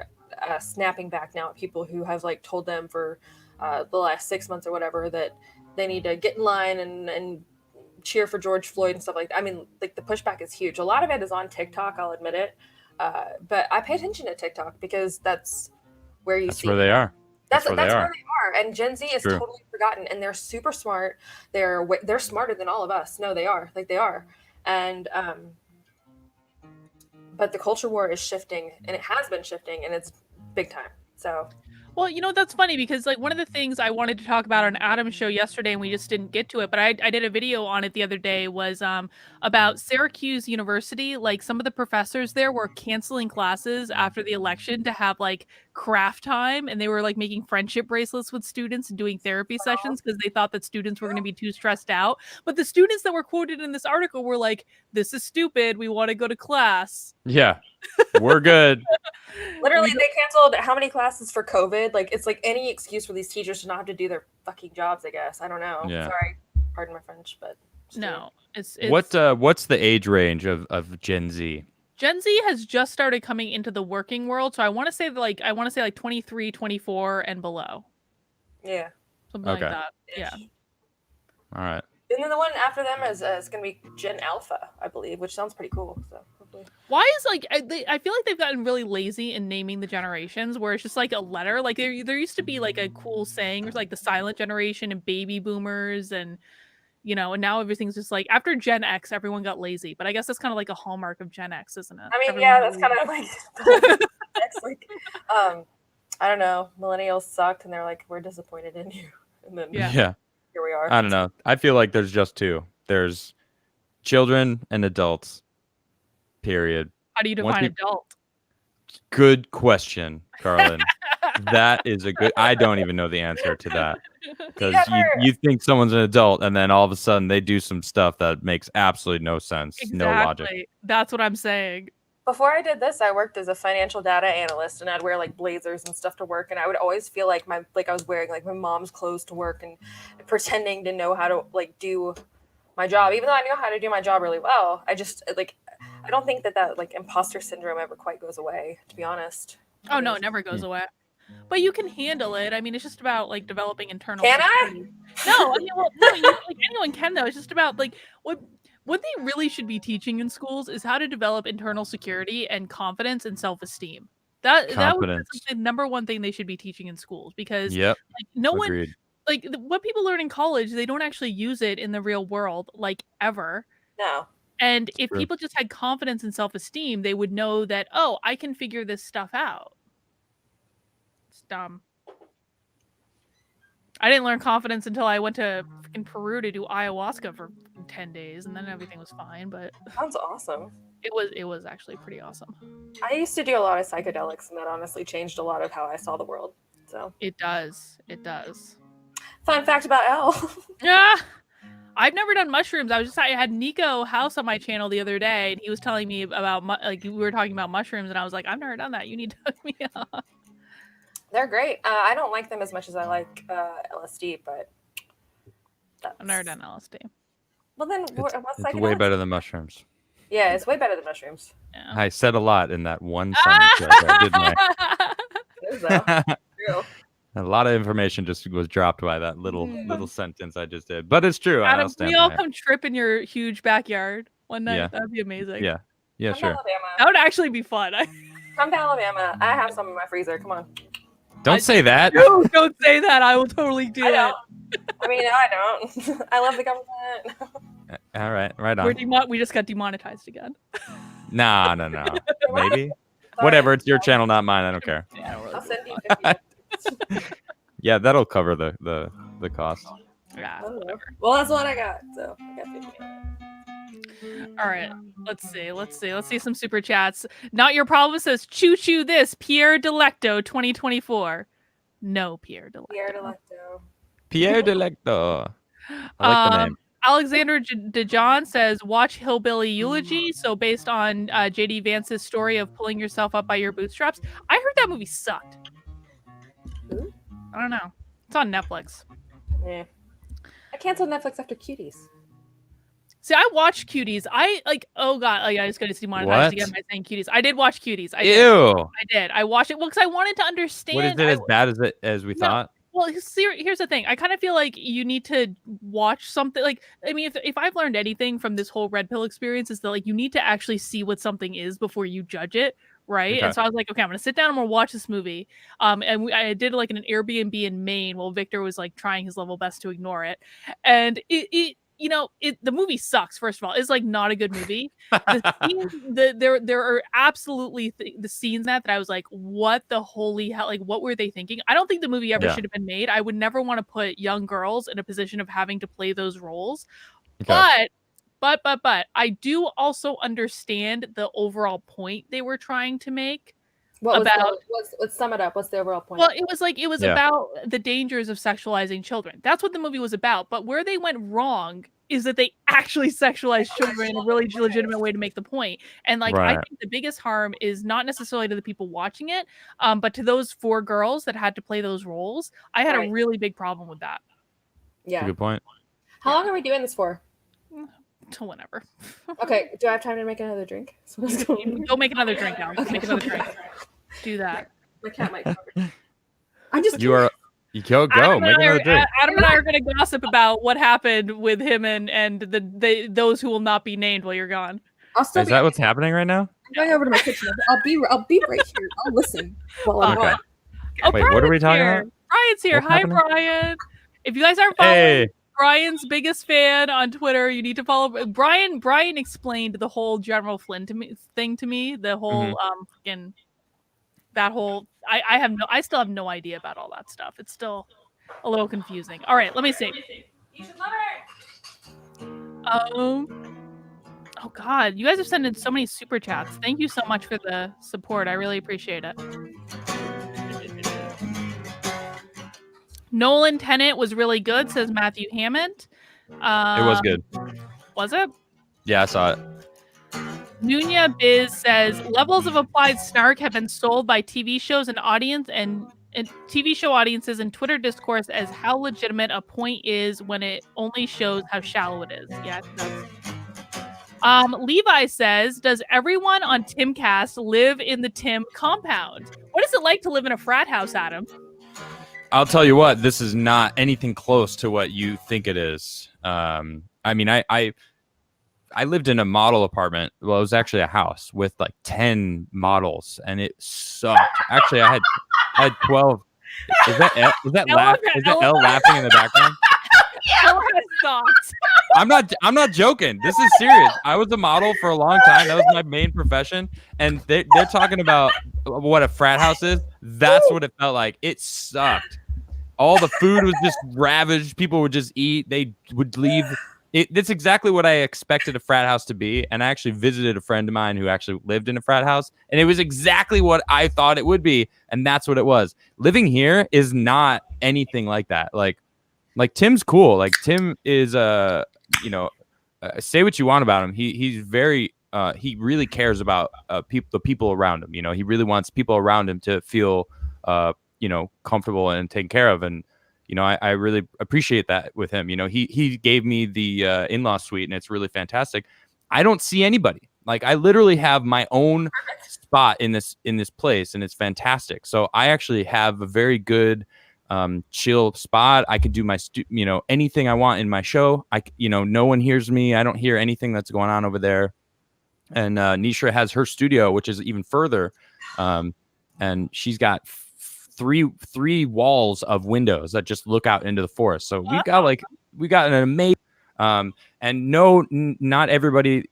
snapping back now at people who have told them for the last 6 months or whatever that they need to get in line and cheer for George Floyd and stuff like that. I mean, like the pushback is huge. A lot of it is on TikTok, I'll admit it. But I pay attention to TikTok because that's where you see where they are. That's where they are. And Gen Z is True. totally forgotten, and they're super smart. They're smarter than all of us. No, they are. Like they are. And but the culture war is shifting, and it has been shifting, and it's big time. So well, you know, that's funny because like one of the things I wanted to talk about on Adam's show yesterday and we just didn't get to it, but I did a video on it the other day was about Syracuse University. Like some of the professors there were canceling classes after the election to have like craft time, and they were like making friendship bracelets with students and doing therapy sessions because they thought that students were going to be too stressed out. But the students that were quoted in this article were like, "This is stupid. We want to go to class." Yeah, we're good. Literally, they canceled how many classes for COVID? Like, it's like any excuse for these teachers to not have to do their fucking jobs, I guess. I don't know. Yeah. Sorry. Pardon my French, but... No. It's what's the age range of Gen Z? Gen Z has just started coming into the working world. So I want to say like 23, 24 and below. Yeah. Something like that. Yeah. All right. And then the one after them is going to be Gen Alpha, I believe, which sounds pretty cool. So hopefully. Why is like I feel like they've gotten really lazy in naming the generations, where it's just like a letter. Like there used to be like a cool saying, or like the silent generation and baby boomers, and you know, and now everything's just like after Gen X, everyone got lazy. But I guess that's kind of like a hallmark of Gen X, isn't it? I mean, Everyone yeah, got that's kind of like it's like I don't know, millennials sucked, and they're like, we're disappointed in you, and then Yeah. Here we are. I don't know. I feel like there's just two. There's children and adults. Period. How do you define adult? Good question, Carlin. That is a good. I don't even know the answer to that, because you think someone's an adult, and then all of a sudden they do some stuff that makes absolutely no sense, no logic. That's what I'm saying. Before I did this, I worked as a financial data analyst, and I'd wear like blazers and stuff to work, and I would always feel like I was wearing like my mom's clothes to work and pretending to know how to like do my job, even though I knew how to do my job really well. I just like I don't think that like imposter syndrome ever quite goes away, to be honest. Oh no, it never goes away. But you can handle it. I mean, it's just about like developing internal. Can security. No, I mean, well, no, like anyone can though. It's just about like what they really should be teaching in schools is how to develop internal security and confidence and self-esteem. That was the number one thing they should be teaching in schools, because like, no Agreed. one like what people learn in college, they don't actually use it in the real world like ever. No. And if people just had confidence and self-esteem, they would know that, oh, I can figure this stuff out. It's dumb. I didn't learn confidence until I went to freaking Peru to do ayahuasca for 10 days, and then everything was fine. But sounds awesome. It was actually pretty awesome. I used to do a lot of psychedelics, and that honestly changed a lot of how I saw the world. So it does. It does. Fun fact about Elle. Yeah. I've never done mushrooms. I had Nico House on my channel the other day, and he was telling me about like we were talking about mushrooms, and I was like, I've never done that. You need to hook me up. They're great. I don't like them as much as I like LSD, but I've never done LSD. Well, then it's way better than mushrooms. Yeah, it's way better than mushrooms. Yeah. I said a lot in that one sentence right there, didn't I? It is, though. True. A lot of information just was dropped by that little sentence I just did, but it's true. Adam, can we all come trip in your huge backyard one night? Yeah. That'd be amazing. Yeah, Come sure. That would actually be fun. Come to Alabama. I have some in my freezer. Come on. Don't say that. No, don't say that. I will totally do it. I mean, I don't. I love the government. All right, right on. We just got demonetized again. No. Maybe. Whatever. It's your channel, not mine. I don't care. Yeah, I'll send you 50. Yeah, that'll cover the cost. Yeah. Well, that's what I got. So I got 50. All right. Let's see some super chats. Not your problem says choo choo this Pierre Delecto 2024. No Pierre Delecto. Pierre Delecto. I like the name. Alexander DeJohn says watch Hillbilly Eulogy. So based on JD Vance's story of pulling yourself up by your bootstraps. I heard that movie sucked. Ooh. I don't know. It's on Netflix. Yeah. I canceled Netflix after Cuties. See, I watched Cuties. Oh god, I just got to demonetized again by saying Cuties. I did watch Cuties. I did. I watched it because I wanted to understand. What is it as bad as we thought? Well, here's the thing. I kind of feel like you need to watch something. Like, I mean, if I've learned anything from this whole red pill experience, is that like you need to actually see what something is before you judge it, right? Okay. And so I was like, okay, I'm gonna sit down and I'm gonna watch this movie. And I did like an Airbnb in Maine while Victor was like trying his level best to ignore it, and the movie sucks. First of all, it's like not a good movie. There are absolutely the scenes that I was like, what the holy hell? Like, what were they thinking? I don't think the movie ever should have been made. I would never want to put young girls in a position of having to play those roles. Okay. But I do also understand the overall point they were trying to make. Let's sum it up. What's the overall point? Well, it was about the dangers of sexualizing children. That's what the movie was about. But where they went wrong is that they actually sexualized children in a really legitimate way to make the point. And like, I think the biggest harm is not necessarily to the people watching it, but to those 4 girls that had to play those roles. I had a really big problem with that. Yeah. Good point. How long are we doing this for? Till whenever. Okay. Do I have time to make another drink? Go make another drink now. Okay. Make another drink. Do that. My cat might cover. I'm just. You go. Make another drink. Adam and I are going to gossip about what happened with him and those who will not be named while you're gone. Is that what's happening right now? I'm going over to my kitchen. I'll be right here. I'll listen. Okay. Wait, what are we talking about? Brian's here. Hi, Brian. If you guys aren't following Brian's biggest fan on Twitter, you need to follow Brian. Brian explained the whole General Flynn thing to me. The whole I still have no idea about all that stuff. It's still a little confusing. All right, let me see. You should love it. Oh God, you guys have sent in so many super chats. Thank you so much for the support. I really appreciate it. Nolan Tennant was really good, says Matthew Hammond. It was good. Was it? Yeah, I saw it. Nunya Biz says levels of applied snark have been sold by TV shows and TV show audiences and Twitter discourse as how legitimate a point is when it only shows how shallow it is. Yeah, it does. Levi says, does everyone on Timcast live in the Tim compound? What is it like to live in a frat house, Adam? I'll tell you what, this is not anything close to what you think it is. I mean, I lived in a model apartment. Well, it was actually a house with like 10 models, and it sucked. Actually, I had 12. Is that Elle laughing in the background? Elle has thoughts. I'm not joking. This is serious. I was a model for a long time. That was my main profession. And they're talking about what a frat house is. That's what it felt like. It sucked. All the food was just ravaged. People would just eat. They would leave. That's exactly what I expected a frat house to be. And I actually visited a friend of mine who actually lived in a frat house. And it was exactly what I thought it would be. And that's what it was. Living here is not anything like that. Like Tim's cool. Like Tim is, say what you want about him. He's very, he really cares about the people around him. You know, he really wants people around him to feel, comfortable and taken care of. And, I really appreciate that with him. He gave me the in-law suite, and it's really fantastic. I don't see anybody. Like, I literally have my own spot in this place, and it's fantastic. So I actually have a very good chill spot. I could do my anything I want in my show. No one hears me. I don't hear anything that's going on over there. And Nisha has her studio, which is even further, and she's got three walls of windows that just look out into the forest. So we got an amazing and not everybody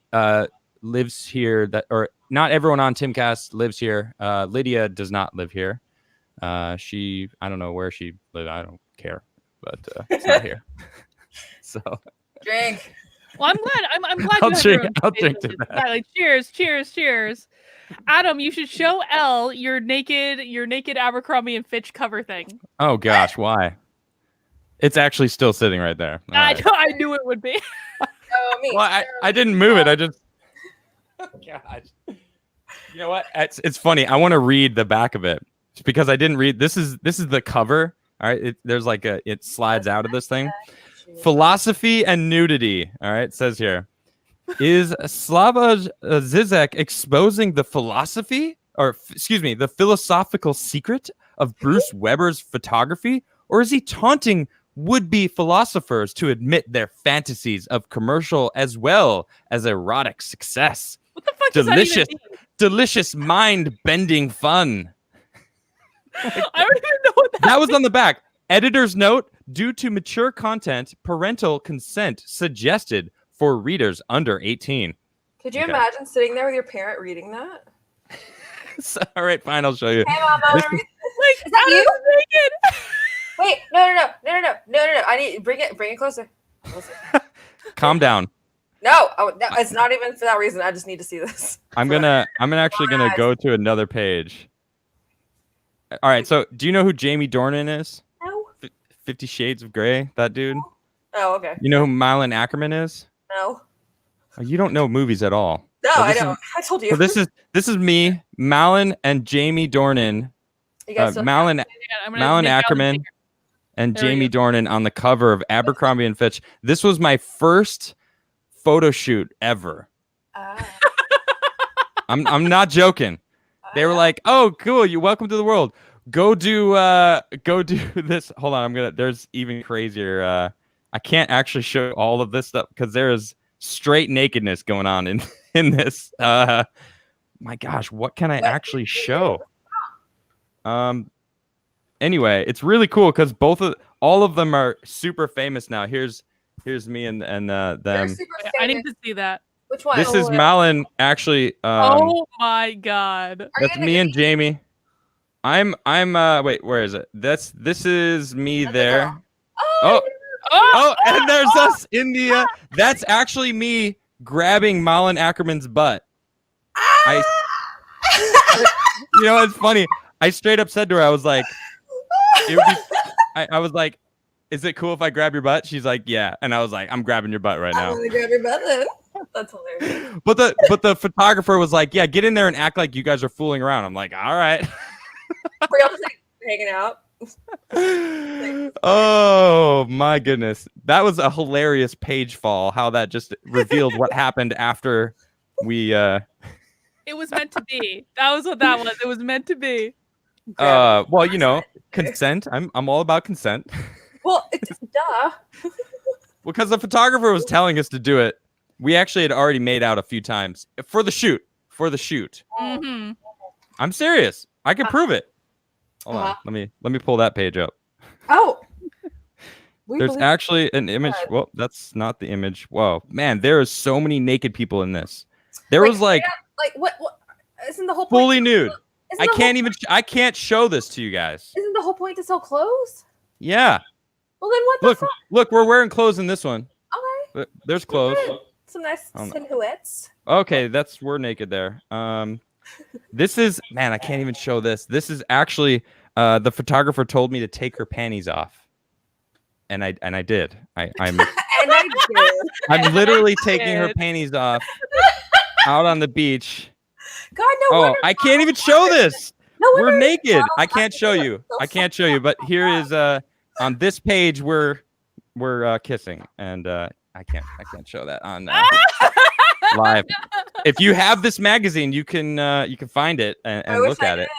lives here, or not everyone on Timcast lives here. Lydia does not live here. I don't know where she lives. I don't care, but it's not here. So drink. Well, I'm glad. I'll drink to that. Like, cheers. Adam, you should show Elle your naked Abercrombie and Fitch cover thing. Oh gosh, why? It's actually still sitting right there. I knew it would be. Me. Well, I didn't move it. I just. Oh, gosh. You know what? It's funny. I want to read the back of it because I didn't read. This is the cover. All right. There's like it slides out of this thing. Philosophy and nudity. All right. It says here. Is Slava Zizek exposing the philosophical secret of Bruce Weber's photography? Or is he taunting would-be philosophers to admit their fantasies of commercial as well as erotic success? What the fuck does that even mean? Delicious mind-bending fun. I don't even know what that was on the back. Editor's note, due to mature content, parental consent suggested for readers under 18. Could you imagine sitting there with your parent reading that? All right, fine, I'll show you. Hey, Mom, Like, is that you? Wait, no. I need bring it closer. Calm down. No, it's not even for that reason. I just need to see this. I'm actually gonna go to another page. All right, so do you know who Jamie Dornan is? No. 50 Shades of Grey, that dude. Oh, okay. You know who Malin Ackerman is? No. Oh, you don't know movies at all. No, I don't. I told you. So this is me, Malin, and Jamie Dornan. You guys Malin Ackerman and Jamie Dornan on the cover of Abercrombie and Fitch. This was my first photo shoot ever. I'm not joking. They were like, "Oh, cool! You're welcome to the world. Go do this." Hold on, there's even crazier. I can't actually show all of this stuff because there is straight nakedness going on in this. My gosh, what can I actually show? Anyway, it's really cool because all of them are super famous now. Here's me and them. I need to see that. Which one? This is Malin actually. Oh my god. That's me and Jamie. I'm wait, where is it? This is me there. Oh, and there's us in the that's actually me grabbing Malin Ackerman's butt. You know, it's funny. I straight up said to her, I was like, I was like, is it cool if I grab your butt? She's like, yeah. And I was like, I'm grabbing your butt right now. I'm gonna grab your butt then. That's hilarious. But the photographer was like, yeah, get in there and act like you guys are fooling around. I'm like, all right. We're all just like hanging out. Oh my goodness. That was a hilarious page fall, how that just revealed what happened after we It was meant to be. That was what that was. It was meant to be. Well, you know, consent. I'm all about consent. Well, it's duh. Because the photographer was telling us to do it. We actually had already made out a few times for the shoot. Mm-hmm. I'm serious. I can prove it. Hold on. Let me pull that page up. Oh. There's actually an image. Well, that's not the image. Whoa, man, there are so many naked people in this. There was like what isn't the whole point fully nude. I can't show this to you guys. Isn't the whole point to sell clothes? Yeah. Well, then what the fuck? Look, we're wearing clothes in this one. Okay. There's clothes. Some nice silhouettes. Okay, we're naked there. This is, man, I can't even show this. This is actually the photographer told me to take her panties off. And I did. I'm literally taking her panties off out on the beach. God, no wonder. I can't even show this. No wonder. We're naked. I can't show you. But here is on this page we're kissing, and I can't show that on live. If you have this magazine, you can find it and look at it.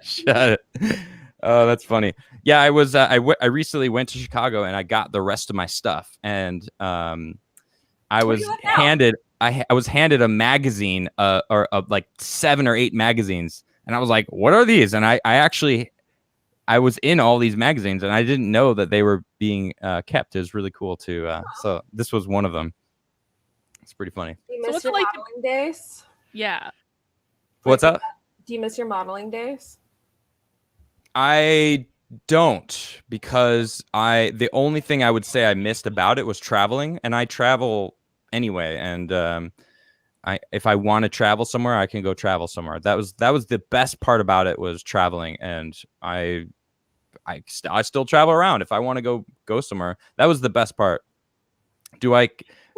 Shut it. Oh, that's funny. Yeah, I was. I recently went to Chicago and I got the rest of my stuff, and I was handed. I was handed a magazine, or like 7 or 8 magazines, and I was like, "What are these?" And I was in all these magazines, and I didn't know that they were being kept. It was really cool too. So this was one of them. It's pretty funny. Do you miss your modeling days? Yeah. What's up? Do you miss your modeling days? I don't, because the only thing I would say I missed about it was traveling, and I travel anyway. And if I want to travel somewhere, I can go travel somewhere. That was the best part about it, was traveling, and I still travel around if I want to go somewhere. That was the best part. Do I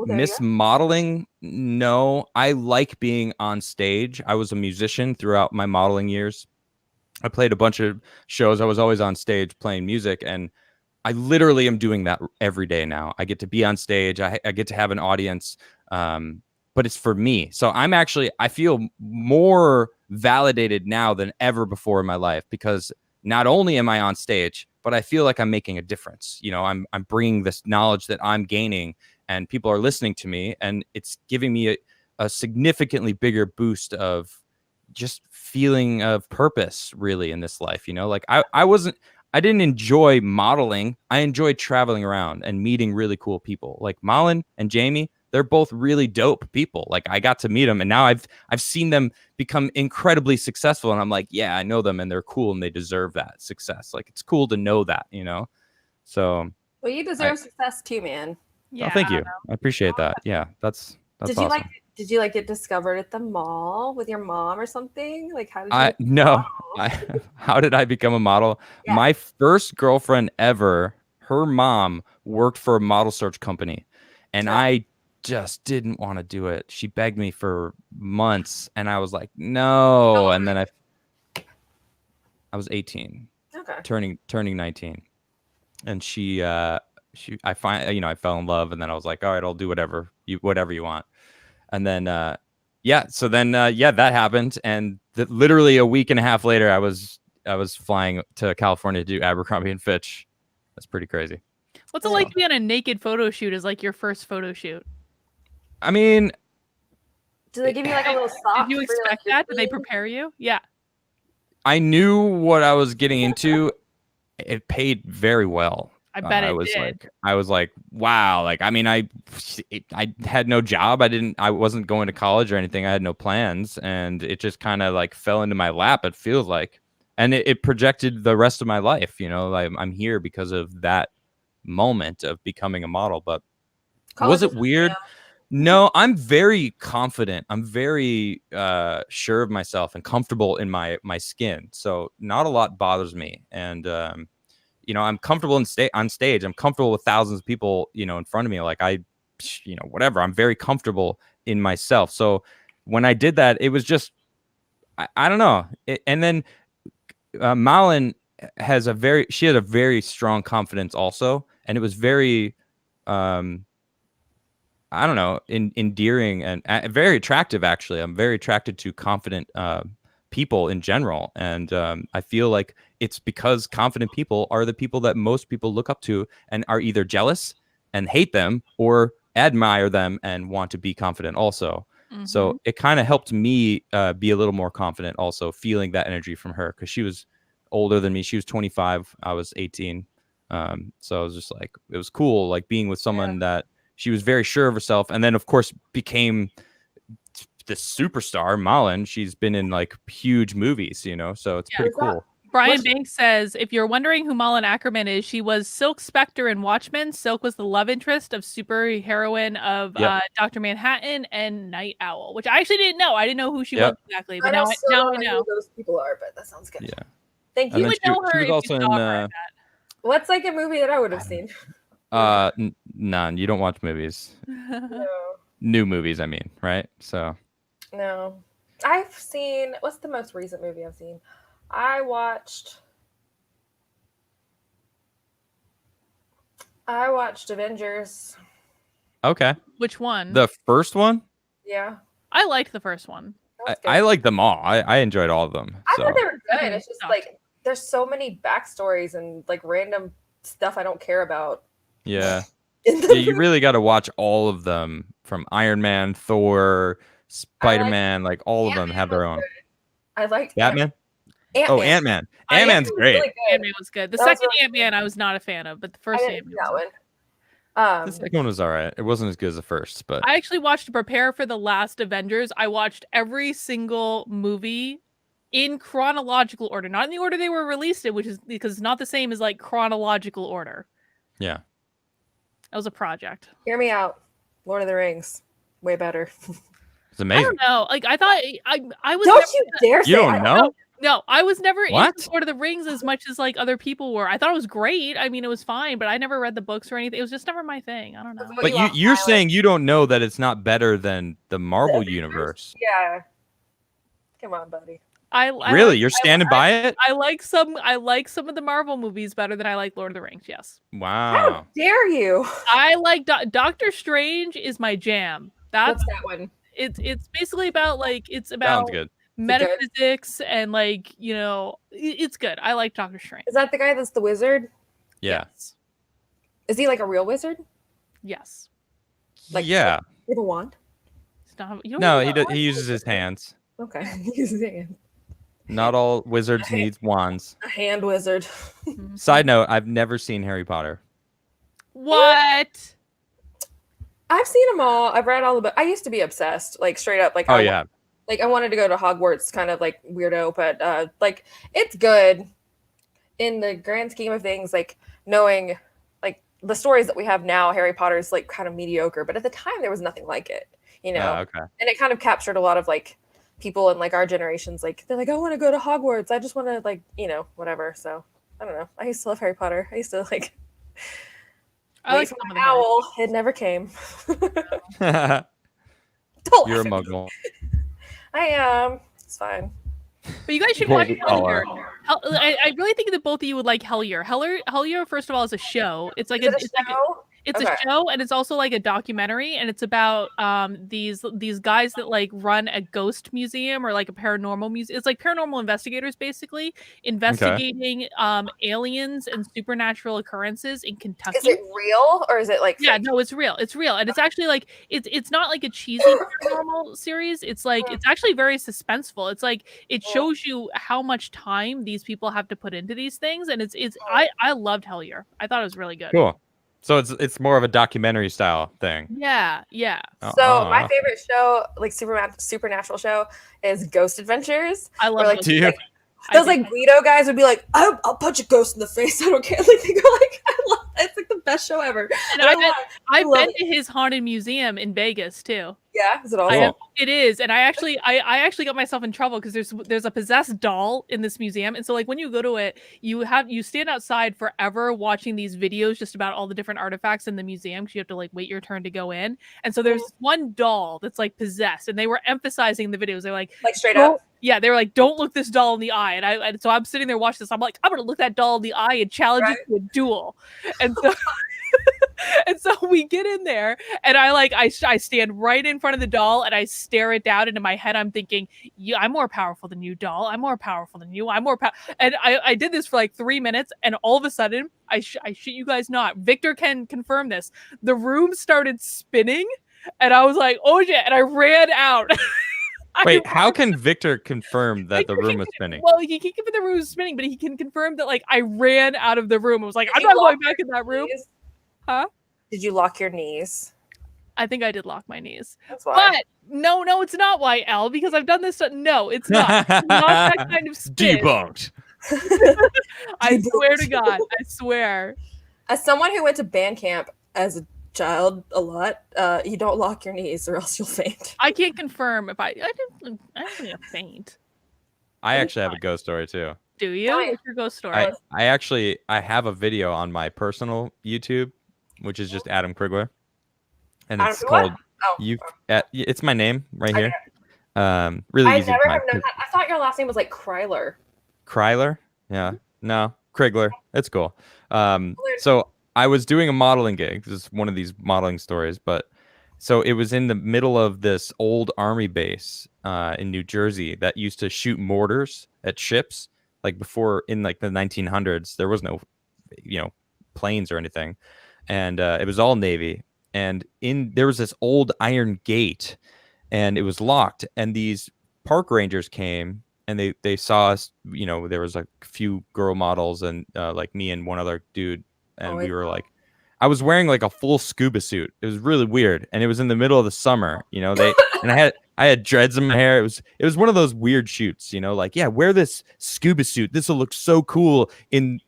miss modeling? No, I like being on stage. I was a musician throughout my modeling years. I played a bunch of shows. I was always on stage playing music, and I literally am doing that every day now. I get to be on stage. I get to have an audience, but it's for me. So I feel more validated now than ever before in my life, because not only am I on stage, but I feel like I'm making a difference. You know, I'm bringing this knowledge that I'm gaining, and people are listening to me, and it's giving me a significantly bigger boost of just feeling of purpose really in this life. You know, like I didn't enjoy modeling. I enjoyed traveling around and meeting really cool people. Like Malin and Jamie, they're both really dope people. Like I got to meet them, and now I've seen them become incredibly successful, and I'm like, yeah, I know them, and they're cool, and they deserve that success. Like it's cool to know that, you know. So well, you deserve success too, man. Yeah, oh, thank you. I appreciate that. Yeah, that's awesome. Did you like get discovered at the mall with your mom or something? Like how did you no. How did I become a model? Yeah. My first girlfriend ever, her mom worked for a model search company, and I just didn't want to do it. She begged me for months, and I was like, no. And then I was 18, turning 19, and I fell in love, and then I was like, all right, I'll do whatever you want. And then, that happened. And literally a week and a half later, I was flying to California to do Abercrombie and Fitch. That's pretty crazy. What's it like to be on a naked photo shoot as like your first photo shoot? I mean, do they give you like a little sock? Did you expect that? Did they prepare you? Yeah. I knew what I was getting into. It paid very well. I bet it did. I was like, wow. Like, I mean, I had no job. I wasn't going to college or anything. I had no plans, and it just kind of like fell into my lap. It feels like, and it projected the rest of my life. You know, like I'm here because of that moment of becoming a model. But was it weird? No, I'm very confident. I'm very sure of myself and comfortable in my skin. So not a lot bothers me. And, you know, I'm comfortable on stage. I'm comfortable with thousands of people, you know, in front of me. Like whatever. I'm very comfortable in myself. So when I did that, it was just, I don't know. And then Malin has a very strong confidence also. And it was very, I don't know, endearing and very attractive, actually. I'm very attracted to confident people in general. And I feel like it's because confident people are the people that most people look up to and are either jealous and hate them or admire them and want to be confident also. Mm-hmm. So it kind of helped me be a little more confident also, feeling that energy from her, because she was older than me. She was 25. I was 18. So I was just like, it was cool, like being with someone that she was very sure of herself, and then of course became the superstar. Malin, she's been in like huge movies, you know, so it's pretty cool. Brian Banks says, if you're wondering who Malin Ackerman is, she was Silk Spectre in Watchmen. Silk was the love interest of superheroine of Dr. Manhattan and Night Owl, which I actually didn't know. I didn't know who she was exactly, but now I know who those people are. But that sounds good. Yeah, thank you. You would know her if you saw her. What's like a movie that I would have seen? None. You don't watch movies. No. New movies, I mean, right? So. No, I've seen. What's the most recent movie I've seen? I watched Avengers. Okay. Which one? The first one? Yeah. I liked the first one. I like them all. I enjoyed all of them. I thought they were good. It's just like there's so many backstories and like random stuff I don't care about. Yeah. You really got to watch all of them, from Iron Man, Thor, Spider-Man, like all of them have their own. I liked Batman. Ant-Man. Oh, Ant-Man. Ant-Man's great. Really Ant-Man was good. The second Ant-Man I was not a fan of, but the first Ant-Man was good. The second one was all right. It wasn't as good as the first, but I actually watched to prepare for the last Avengers. I watched every single movie in chronological order, not in the order they were released in, which is because it's not the same as like chronological order. Yeah. That was a project. Hear me out. Lord of the Rings. Way better. It's amazing. I don't know. Like I thought I was Don't you dare say you don't know? No, I was never into Lord of the Rings as much as like other people were. I thought it was great. I mean, it was fine, but I never read the books or anything. It was just never my thing. I don't know. But you're saying you don't know that it's not better than the Marvel universe. Yeah. Come on, buddy. Really? You're standing by it? I like some of the Marvel movies better than I like Lord of the Rings, yes. Wow. How dare you? I like Doctor Strange is my jam. What's that one? It's basically about like Sounds good. metaphysics and like, you know, it's good. I like Doctor Strange. Is that the guy that's the wizard? Yeah. Yes. Is he like a real wizard? Yes. Like, yeah. With a wand? No, he uses his hands. Okay. He uses his hands. Not all wizards need wands. A hand wizard. Side note, I've never seen Harry Potter. What? I've seen them all. I've read all the books. I used to be obsessed, like straight up. Like, Oh, yeah. Like I wanted to go to Hogwarts, kind of like weirdo, but like it's good in the grand scheme of things. Like knowing, like the stories that we have now, Harry Potter's like kind of mediocre, but at the time there was nothing like it, you know. Okay. And it kind of captured a lot of like people in like our generations. Like they're like, I want to go to Hogwarts. I just want to like, you know, whatever. So I don't know. I used to love Harry Potter. I used to like. I like some some of the owl. It never came. You're a muggle. I am. It's fine. But you guys should watch Hellier. I really think that both of you would like Hellier. Hellier, first of all, is a show. It's like it's a show, and it's also like a documentary, and it's about these guys that like run a ghost museum or like a paranormal museum. It's like paranormal investigators basically investigating aliens and supernatural occurrences in Kentucky. Is it real or is it like yeah, no, it's real. It's real. And it's actually like it's not like a cheesy paranormal series. It's like it's actually very suspenseful. It's like it shows you how much time these people have to put into these things, and I loved Hellier. I thought it was really good. Cool. So it's more of a documentary style thing. Yeah. So my favorite show, like supernatural show, is Ghost Adventures. I love like, do you? Those like Guido guys would be like, I'll punch a ghost in the face. I don't care. Like they go like, I love it's like the best show ever. And I've been to his haunted museum in Vegas too. Yeah, is it awesome? It is, and I actually got myself in trouble because there's a possessed doll in this museum, and so like when you go to it, you stand outside forever watching these videos just about all the different artifacts in the museum because you have to like wait your turn to go in. And so there's one doll that's like possessed, and they were emphasizing the videos. They're like straight up. Yeah, they were like, don't look this doll in the eye. And so I'm sitting there watching this. I'm like, I'm gonna look that doll in the eye and challenge it to a duel. And so and so we get in there, and I stand right in front of the doll, and I stare it down. And in my head, I'm thinking, yeah, I'm more powerful than you, doll. I'm more powerful than you. I'm more And I did this for like 3 minutes, and all of a sudden, I shit you guys not. Victor can confirm this. The room started spinning, and I was like, oh shit, and I ran out. Wait, how can Victor confirm that the room was spinning? Well, he can confirm the room was spinning, but he can confirm that like I ran out of the room. I was like, I'm not going back in that room. Huh? Did you lock your knees? I think I did lock my knees. That's why. But no, it's not YL because I've done this. No, it's not. It's not that kind of spin. Debunked. I swear to God. I swear. As someone who went to band camp as a child a lot, you don't lock your knees or else you'll faint. I can't confirm if I didn't faint. I actually have a ghost story too. Do you? What's your ghost story? I have a video on my personal YouTube, which is just Adam Crigler, and it's called it's my name right here. Really easy. I never have known that. I thought your last name was like Crigler. Crigler? Yeah. No, Crigler. It's cool. So I was doing a modeling gig. This is one of these modeling stories, but so it was in the middle of this old army base in New Jersey that used to shoot mortars at ships. Like before, in like the 1900s, there was no, planes or anything, and it was all Navy. And there was this old iron gate, and it was locked. And these park rangers came, and they saw us. There was a few girl models and like me and one other dude, and we were like, I was wearing like a full scuba suit. It was really weird, and it was in the middle of the summer. And I had dreads in my hair. It was one of those weird shoots, like, yeah, wear this scuba suit. This will look so cool in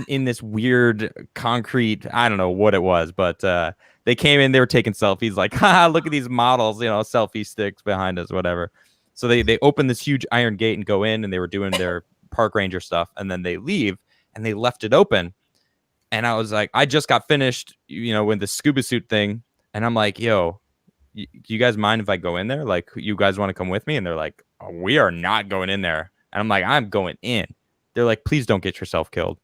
this weird concrete. I don't know what it was, but they came in. They were taking selfies. Like, haha, look at these models. Selfie sticks behind us, whatever. So they opened this huge iron gate and go in, and they were doing their park ranger stuff, and then they leave, and they left it open. And I was like, I just got finished, with the scuba suit thing. And I'm like, yo, do you guys mind if I go in there? Like, you guys want to come with me? And they're like, oh, we are not going in there. And I'm like, I'm going in. They're like, please don't get yourself killed.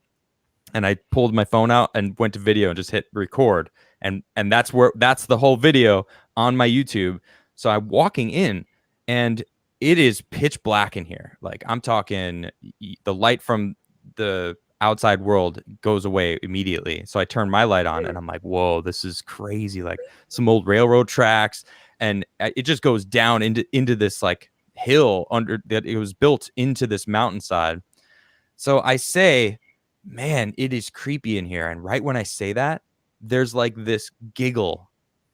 And I pulled my phone out and went to video and just hit record. And that's the whole video on my YouTube. So I'm walking in, and it is pitch black in here. Like I'm talking, the light from the outside world goes away immediately. So I turn my light on and I'm like, whoa, this is crazy. Like some old railroad tracks, and it just goes down into this like hill under that. It was built into this mountainside. So I say, man, it is creepy in here. And right when I say that, there's like this giggle,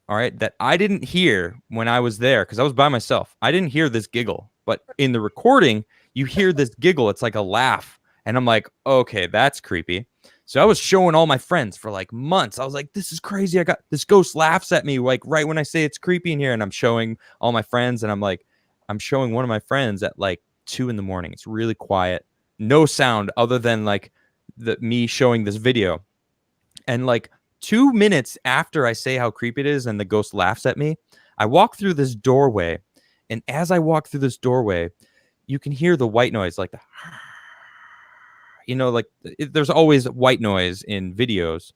all right, that I didn't hear when I was there because I was by myself. I didn't hear this giggle, but in the recording, you hear this giggle. It's like a laugh. And I'm like, okay, that's creepy. So I was showing all my friends for like months. I was like, this is crazy. I got this ghost laughs at me like right when I say it's creepy in here. And I'm showing all my friends, and I'm showing one of my friends at like 2 a.m. It's really quiet. No sound other than like me showing this video. And like 2 minutes after I say how creepy it is and the ghost laughs at me, I walk through this doorway. And as I walk through this doorway, you can hear the white noise, like the, like there's always white noise in videos.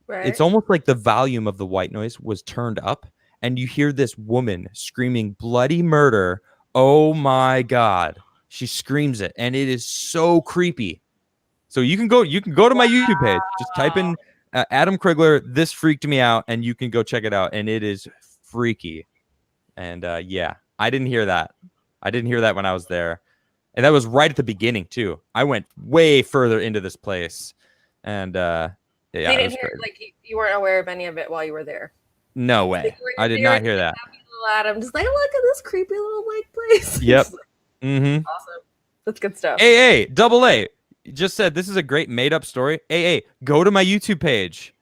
Right. It's almost like the volume of the white noise was turned up, and you hear this woman screaming bloody murder. Oh my God. She screams it, and it is so creepy. So you can go to my YouTube page. Just type in Adam Crigler, this freaked me out, and you can go check it out. And it is freaky. And yeah, I didn't hear that. I didn't hear that when I was there. And that was right at the beginning too. I went way further into this place. And yeah, you didn't hear, like you weren't aware of any of it while you were there. No way. I did not hear that. I'm just like, look at this creepy little like place. Yep. Awesome. That's good stuff. AA, double A. Just said this is a great made up story. AA, go to my YouTube page.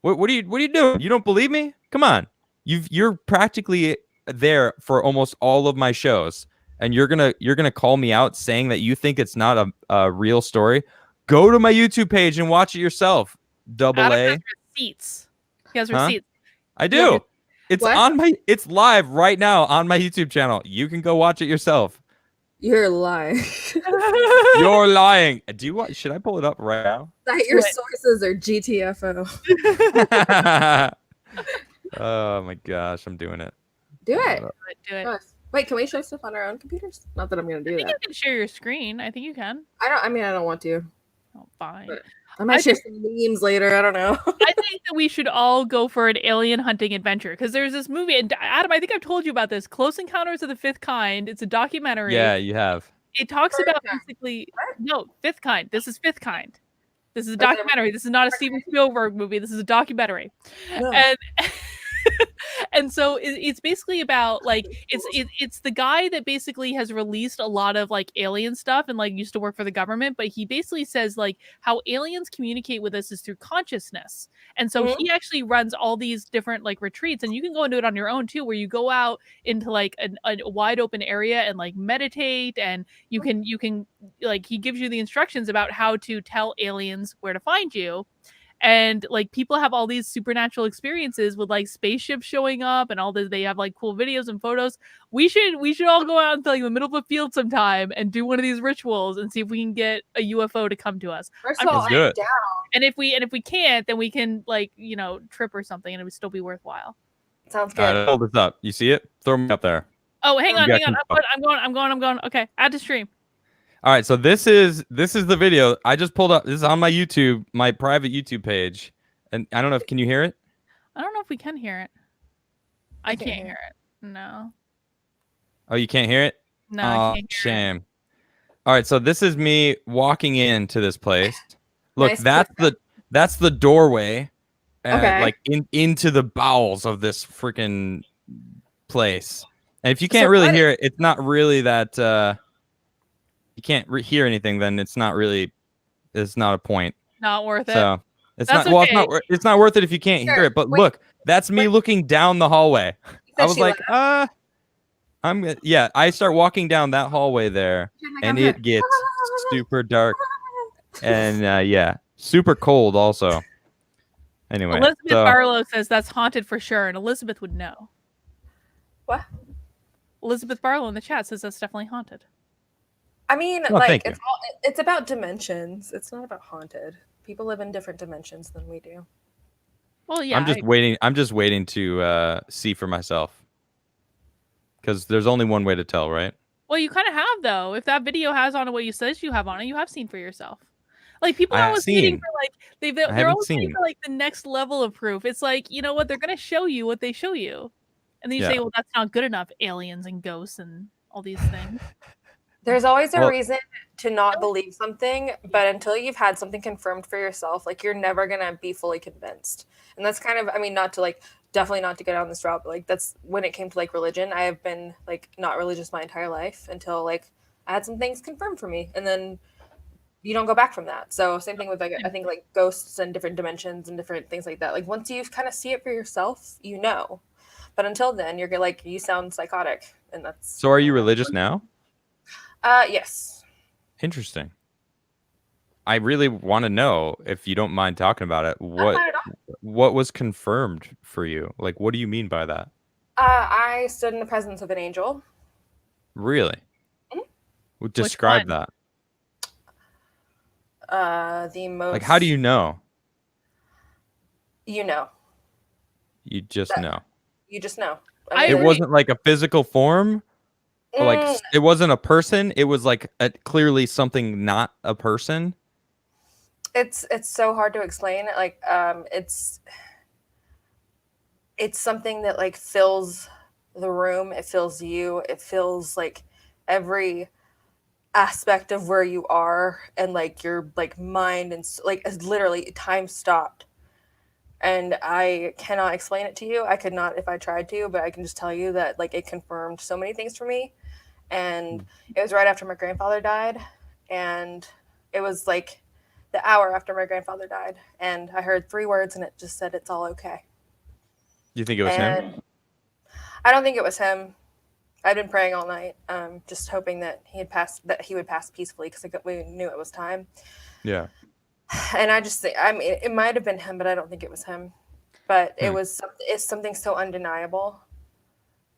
What are you doing? You don't believe me? Come on. You're practically there for almost all of my shows, and you're gonna call me out saying that you think it's not a real story. Go to my YouTube page and watch it yourself. Double Adam A. has receipts. He has receipts. I do. It's it's live right now on my YouTube channel. You can go watch it yourself. You're lying. You're lying. Should I pull it up right now? That your sources are GTFO. Oh my gosh, I'm doing it. Do it. Do it. Wait, can we show stuff on our own computers? Not that I'm gonna do that. I think you can share your screen. I think you can. I don't want to. Oh, fine. But I might share some memes later. I don't know. I think that we should all go for an alien hunting adventure, because there's this movie, and Adam, I think I've told you about this, Close Encounters of the Fifth Kind. It's a documentary. Yeah, you have. It talks about basically Fifth Kind. This is Fifth Kind. This is a documentary. This is not a Steven Spielberg movie. This is a documentary. No. And so it's basically about like it's the guy that basically has released a lot of like alien stuff and like used to work for the government, but he basically says like how aliens communicate with us is through consciousness. And so he actually runs all these different like retreats, and you can go and do it on your own too, where you go out into like a wide open area and like meditate, and you can like he gives you the instructions about how to tell aliens where to find you. And like people have all these supernatural experiences with like spaceships showing up and all this. They have like cool videos and photos. We should all go out into like the middle of a field sometime and do one of these rituals and see if we can get a UFO to come to us. First of all, I'm down. And if we can't, then we can like trip or something, and it would still be worthwhile. Sounds good. All right, hold this up. You see it? Throw me up there. Oh, hang on. I'm going. Okay, add to stream. All right, so this is the video I just pulled up. This is on my YouTube, my private YouTube page, and I don't know if can you hear it? I don't know if we can hear it. I can't hear it. No. Oh, you can't hear it? No, I can't hear shame. It. All right, so this is me walking into this place. Look, nice. that's the doorway, like into the bowels of this freaking place. And if you can't really hear it, it's not really that. You can't hear anything, then it's not a point. Not worth it. So it's not worth it if you can't hear it. But look, that's me looking down the hallway. I was like, I start walking down that hallway there, and it gets super dark, and super cold also. Anyway, Elizabeth Barlow says that's haunted for sure, and Elizabeth would know. What? Elizabeth Barlow in the chat says that's definitely haunted. I mean, it's about dimensions. It's not about haunted. People live in different dimensions than we do. Well, yeah. I'm just waiting to see for myself. Because there's only one way to tell, right? Well, you kind of have though. If that video has on it what you says you have on it, you have seen for yourself. Like people I are have always waiting seen. for like I they're haven't always waiting seen. for like the next level of proof. It's like, you know what, they're gonna show you what they show you. And then you Yeah. say, well, that's not good enough, aliens and ghosts and all these things. There's always a Well- reason to not believe something, but until you've had something confirmed for yourself, like you're never gonna be fully convinced. And that's kind of, I mean, not to like, definitely not to go down this route, but like that's when it came to like religion. I have been like not religious my entire life until like I had some things confirmed for me, and then you don't go back from that. So same thing with like I think like ghosts and different dimensions and different things like that. Like once you kind of see it for yourself, you know. But until then, you're like, you sound psychotic, and that's. So are you religious now? Yes. Interesting. I really want to know, if you don't mind talking about it, what was confirmed for you? Like, what do you mean by that? I stood in the presence of an angel. Really? Mhm. Describe one? that. The most. Like, how do you know? You know. You just That- know. You just know. I It agree. wasn't like a physical form. Or like it wasn't a person. It was like clearly something not a person. It's so hard to explain. Like it's something that like fills the room. It fills you. It fills like every aspect of where you are, and like your like mind, and like it's literally time stopped. And I cannot explain it to you. I could not if I tried to, but I can just tell you that like it confirmed so many things for me. And it was right after my grandfather died, and it was like the hour after my grandfather died, and I heard 3 words, and it just said, "It's all okay." You think it was him? I don't think it was him. I'd been praying all night, just hoping that he would pass peacefully, because we knew it was time. Yeah. And I just think, I mean, it might have been him, but I don't think it was him. But it's something so undeniable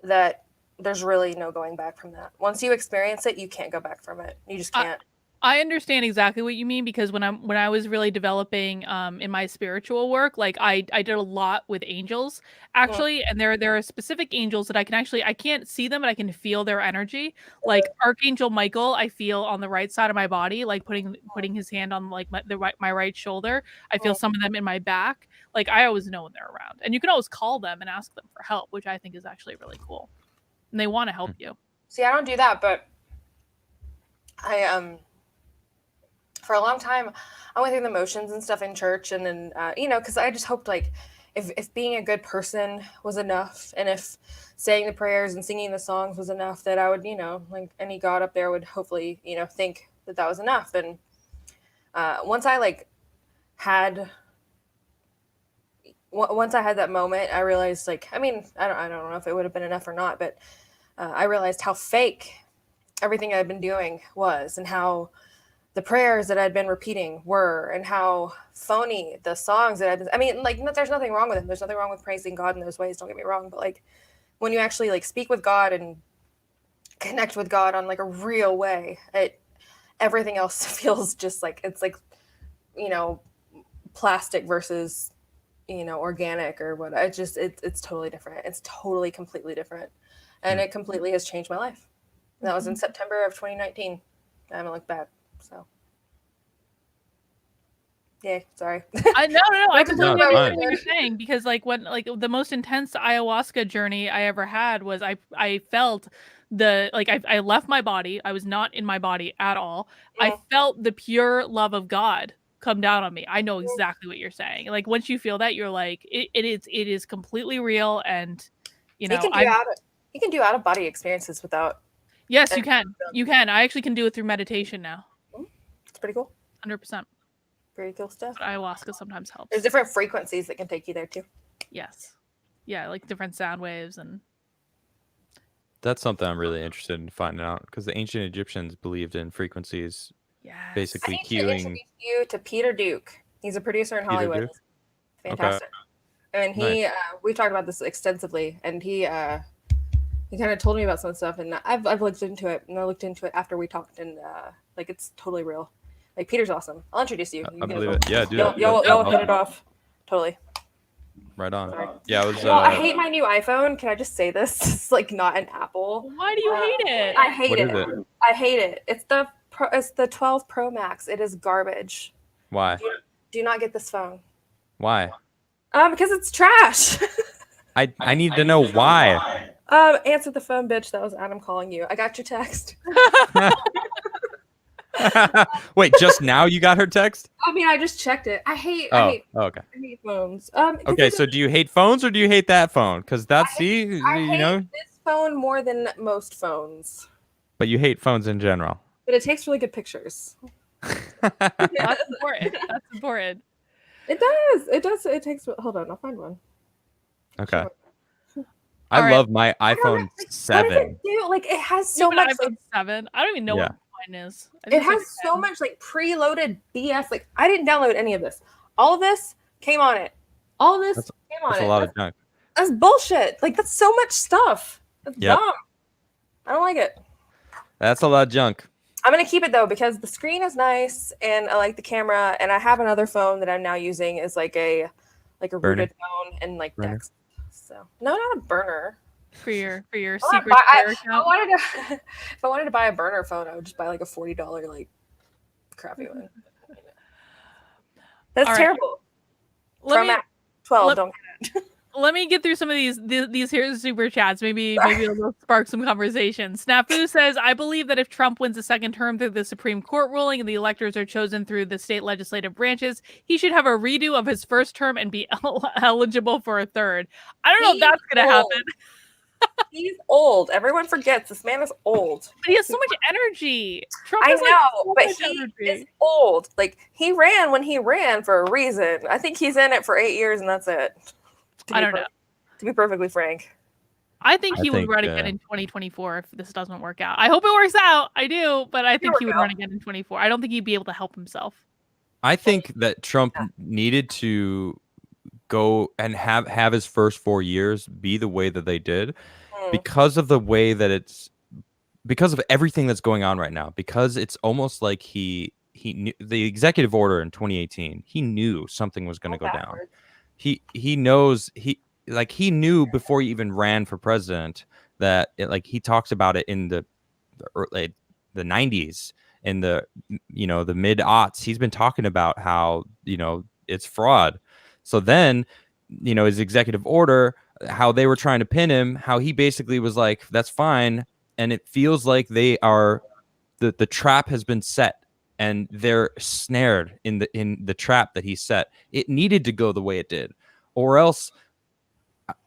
that there's really no going back from that. Once you experience it, you can't go back from it. You just can't. I understand exactly what you mean, because when I was really developing in my spiritual work, like I did a lot with angels actually, and there are specific angels that I can't see them, but I can feel their energy. Like Archangel Michael, I feel on the right side of my body, like putting his hand on like my right shoulder. I feel some of them in my back. Like I always know when they're around, and you can always call them and ask them for help, which I think is actually really cool. And they want to help you. See, I don't do that, but I for a long time, I went through the motions and stuff in church, and then because I just hoped like if being a good person was enough, and if saying the prayers and singing the songs was enough, that I would like any God up there would hopefully think that was enough. And once I had that moment, I realized I don't know if it would have been enough or not, but I realized how fake everything I'd been doing was, and how the prayers that I'd been repeating were, and how phony the songs that there's nothing wrong with them. There's nothing wrong with praising God in those ways, don't get me wrong. But when you actually speak with God and connect with God on a real way, everything else feels just it's plastic versus, organic or what. It's totally different. It's totally completely different. And it completely has changed my life. And that was in September of 2019. I haven't looked back. So, yeah, sorry. No. I completely No, understand what you're saying, because when the most intense ayahuasca journey I ever had was I felt I left my body. I was not in my body at all. I felt the pure love of God come down on me. I know exactly what you're saying. Once you feel that, you're it is completely real, and you can do out of body experiences without. Yes, you can. You can. I actually can do it through meditation now. It's pretty cool. 100%. Very cool stuff. But ayahuasca sometimes helps. There's different frequencies that can take you there too. Yes. Yeah, different sound waves. And that's something I'm really interested in finding out, because the ancient Egyptians believed in frequencies. Yes. Basically I need to introduce you to Peter Duke. He's a producer in Hollywood. Fantastic. Okay. And he we've talked about this extensively, and he kind of told me about some stuff, and I've looked into it, and I looked into it after we talked, and it's totally real. Peter's awesome. I'll introduce you. I believe it. Yeah, do that. You'll hit it off. Totally. Right on. Sorry. Yeah, it was. Well, I hate my new iPhone. Can I just say this? It's like not an Apple. Why do you hate it? I hate What it. is it? I hate it. It's the 12 Pro Max. It is garbage. Why? Do not get this phone. Why? Because it's trash. I need to know why. Answer the phone, bitch. That was Adam calling you. I got your text. Wait, just now you got her text? I mean, I just checked it. I hate Okay. I hate phones. Okay, so do you hate phones or do you hate that phone? Because that's I hate this phone more than most phones. But you hate phones in general. But it takes really good pictures. That's important. That's important. It does. It does. It takes. Hold on, I'll find one. Okay. Sure. I Alright. love my I don't know, iPhone like, what 7. does it do? Like it has You so have an much. Like, iPhone 7. I don't even know Yeah. what mine is. I it think has it's so 10. much like preloaded BS. Like I didn't download any of this. All of this came on it. All of this came on That's it. a lot of junk. That's bullshit. Like that's so much stuff. That's Yep. dumb. I don't like it. That's a lot of junk. I'm gonna keep it though because the screen is nice and I like the camera. And I have another phone that I'm now using is like a Burner? rooted phone and like Burner? text. So no, not a burner. for your I secret wanna Twitter buy- account. if I wanted to buy a burner phone, I would just buy like a $40 like crappy one. That's All right. terrible. Let Pro me Max 12. let- Don't. let me get through some of these here super chats. Maybe Sorry. it'll spark some conversation. Snafu says, I believe that if Trump wins a second term through the Supreme Court ruling and the electors are chosen through the state legislative branches, he should have a redo of his first term and be eligible for a third. I don't know if that's gonna happen. He's old. Everyone forgets this man is old. But he has so much energy. Trump I has, like, know, so but much he energy. is old. Like he ran when he ran for a reason. I think he's in it for 8 years and that's it. I don't know. To be perfectly frank. I think I he would think, run again in 2024 if this doesn't work out. I hope it works out. I do, but I think he would run again in 24. I don't think he'd be able to help himself. I think that Trump needed to go and have his first 4 years be the way that they did because of the way that because of everything that's going on right now, because it's almost like he knew the executive order in 2018. He knew something was going to go down. He knew before he even ran for president that he talks about it in the 90s, in the mid aughts. He's been talking about how it's fraud. So then his executive order, how they were trying to pin him, how he basically was like, that's fine, and it feels like they are the trap has been set and they're snared in the trap that he set. It needed to go the way it did, or else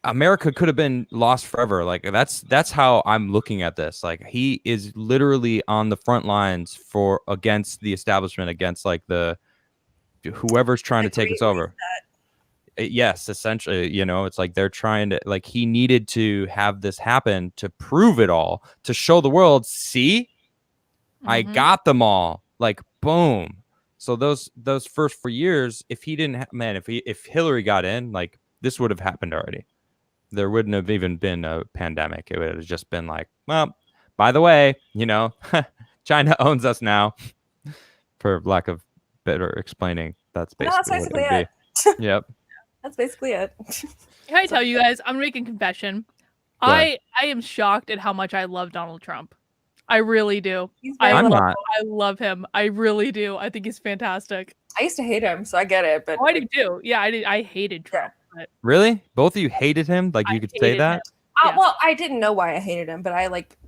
America could have been lost forever. Like that's how I'm looking at this. Like he is literally on the front lines against the establishment, against like whoever's trying to take us over. Yes, essentially, it's like they're trying to, like, he needed to have this happen to prove it all, to show the world, see, I got them all, like, boom. So those first 4 years, if he didn't, if Hillary got in, like, this would have happened already. There wouldn't have even been a pandemic. It would have just been like, well, by the way, China owns us now, for lack of better explaining. That's basically what it would be. Yep. That's basically it. Can I tell you guys, I'm making a confession. I am shocked at how much I love Donald Trump. I really do. I'm not. I love him. I really do. I think he's fantastic. I used to hate him, so I get it. But I do too. Yeah, I hated Trump. But Really? Both of you hated him? Like, you could say hated that? him. Yes. well, I didn't know why I hated him, but I like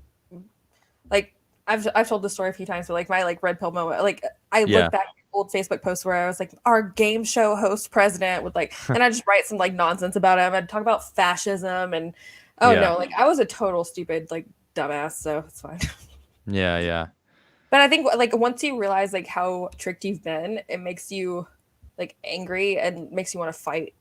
I've told the story a few times, but like my red pill moment, like I look back at old Facebook posts where I was like, our game show host president would like, and I just write some like nonsense about him. I'd talk about fascism and no, like I was a total stupid like dumbass, so it's fine. Yeah. But I think like once you realize like how tricked you've been, it makes you like angry and makes you want to fight.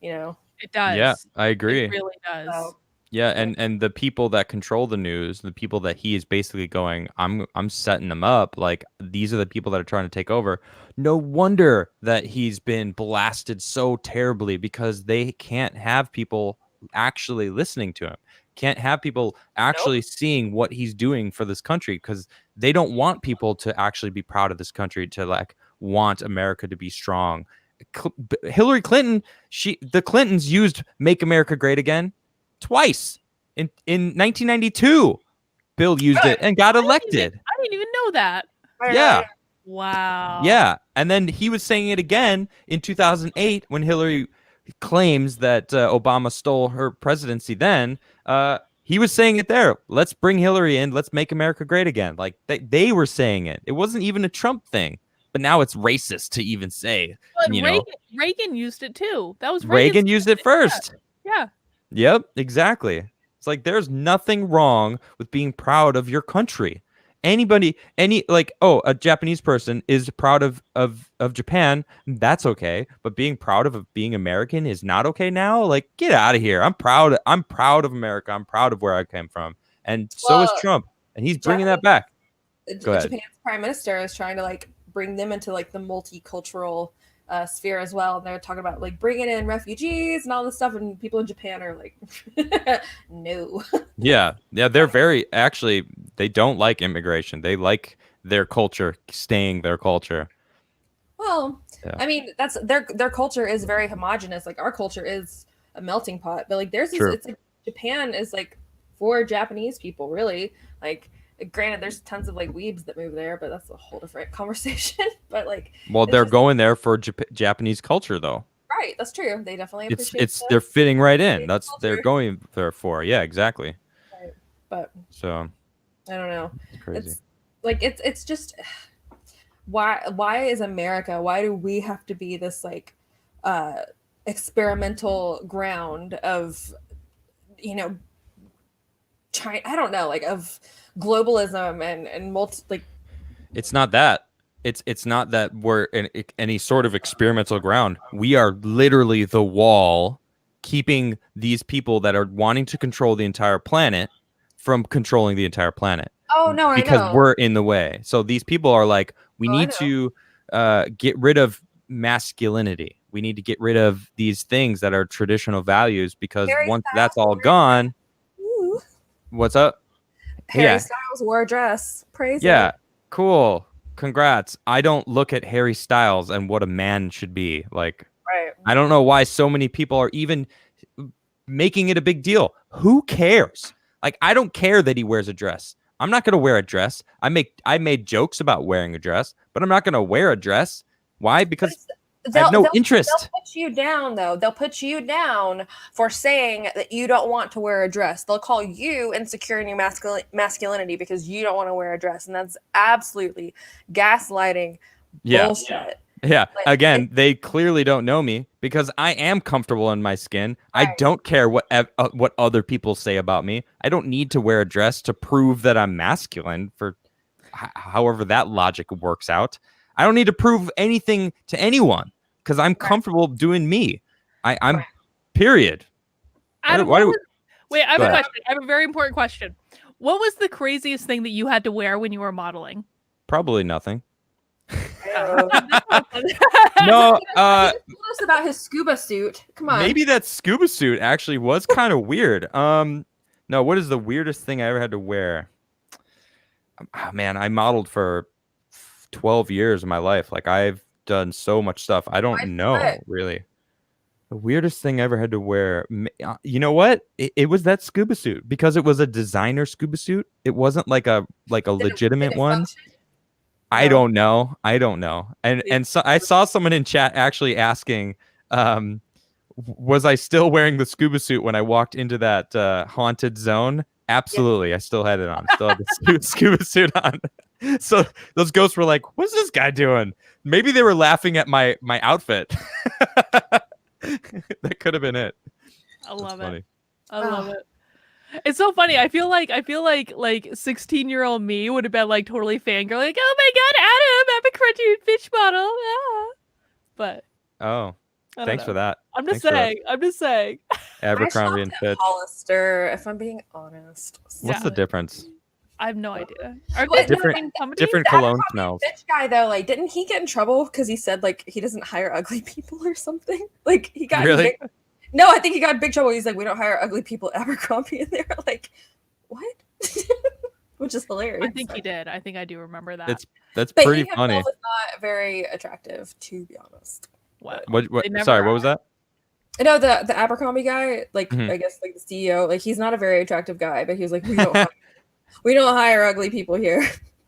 It does. Yeah, I agree. It really does. So, Yeah, and the people that control the news, the people that he is basically going, I'm setting them up, like these are the people that are trying to take over. No wonder that he's been blasted so terribly, because they can't have people actually listening to him. Can't have people actually seeing what he's doing for this country, because they don't want people to actually be proud of this country, to like want America to be strong Hillary Clinton, the Clintons used "Make America Great Again" twice. In 1992, Bill used it and got elected. I didn't even know that. Yeah. Wow. Yeah. And then he was saying it again in 2008 when Hillary claims that Obama stole her presidency then. He was saying it there. Let's bring Hillary in. Let's make America great again. Like they were saying it. It wasn't even a Trump thing. But now it's racist to even say. But Reagan used it too. That was Reagan used it first. Yeah. Yep, exactly. It's like there's nothing wrong with being proud of your country. A Japanese person is proud of Japan, that's okay. But being proud of being American is not okay now. Like, get out of here. I'm proud of America. I'm proud of where I came from. And so is Trump. And he's bringing that back. Go ahead. Japan's prime minister is trying to like bring them into like the multicultural sphere as well. And they're talking about like bringing in refugees and all this stuff, and people in Japan are like, no. Yeah, they're they don't like immigration. They like their culture staying their culture. Well, yeah. I mean, that's their culture is very homogenous. Like our culture is a melting pot, but like theirs is, it's like Japan is like for Japanese people, really. Like, granted, there's tons of like weebs that move there, but that's a whole different conversation. But like, well, they're going there for Japanese culture, though. Right, that's true. They definitely appreciate they're fitting right in. That's culture. They're going there for. Yeah, exactly. Right, but so I don't know. It's crazy. It's like it's just why is America? Why do we have to be this like experimental ground of China? I don't know, like of globalism and multi like. It's not that. It's not that we're in any sort of experimental ground. We are literally the wall keeping these people that are wanting to control the entire planet from controlling the entire planet. Oh, no, because we're in the way. So these people are like, we need to get rid of masculinity. We need to get rid of these things that are traditional values because once that's all gone, what's up? Harry Styles wore a dress. Praise it. Cool. Congrats. I don't look at Harry Styles and what a man should be. Like, I don't know why so many people are even making it a big deal. Who cares? Like, I don't care that he wears a dress. I'm not going to wear a dress. I made jokes about wearing a dress, but I'm not going to wear a dress. Why? Because I have no interest. They'll put you down, though. They'll put you down for saying that you don't want to wear a dress. They'll call you insecure in your masculinity because you don't want to wear a dress. And that's absolutely gaslighting bullshit. Yeah. Again, they clearly don't know me because I am comfortable in my skin. Right. I don't care what other people say about me. I don't need to wear a dress to prove that I'm masculine for however that logic works out. I don't need to prove anything to anyone because I'm comfortable doing me. I'm period. I have a question. I have a very important question. What was the craziest thing that you had to wear when you were modeling? Probably nothing. No. He told us about his scuba suit. Come on. Maybe that scuba suit actually was kind of weird. No, what is the weirdest thing I ever had to wear? Oh, man, I modeled for 12 years of my life. Like, I've done so much stuff. I don't know, really. The weirdest thing I ever had to wear. You know what? It was that scuba suit because it was a designer scuba suit. It wasn't like a legitimate one. I don't know. And so I saw someone in chat actually asking, was I still wearing the scuba suit when I walked into that haunted zone? Absolutely. Yeah. I still had it on. Still had the scuba suit on. So those ghosts were like, what's this guy doing? Maybe they were laughing at my outfit. That could have been it. I love it. I love it. It's so funny. I feel like 16-year-old me would have been like totally fangirl, like, oh my god, Adam, I'm a cartoon fish model. Ah. But thanks for that. I'm just saying. Abercrombie and Fitch. Hollister, if I'm being honest. What's the difference? I have no idea. Are they different cologne smells? Fitch guy though, like, didn't he get in trouble because he said like he doesn't hire ugly people or something? Like he got really. No, I think he got in big trouble. He's like, we don't hire ugly people at Abercrombie. And they're like, what? Which is hilarious. I think he did. I think I do remember that. That's pretty funny. But he was not very attractive, to be honest. What? What? They never Sorry, what are. was that? No, the Abercrombie guy, like Mhm. I guess like the CEO, like he's not a very attractive guy, but he was like, we don't hire ugly people here.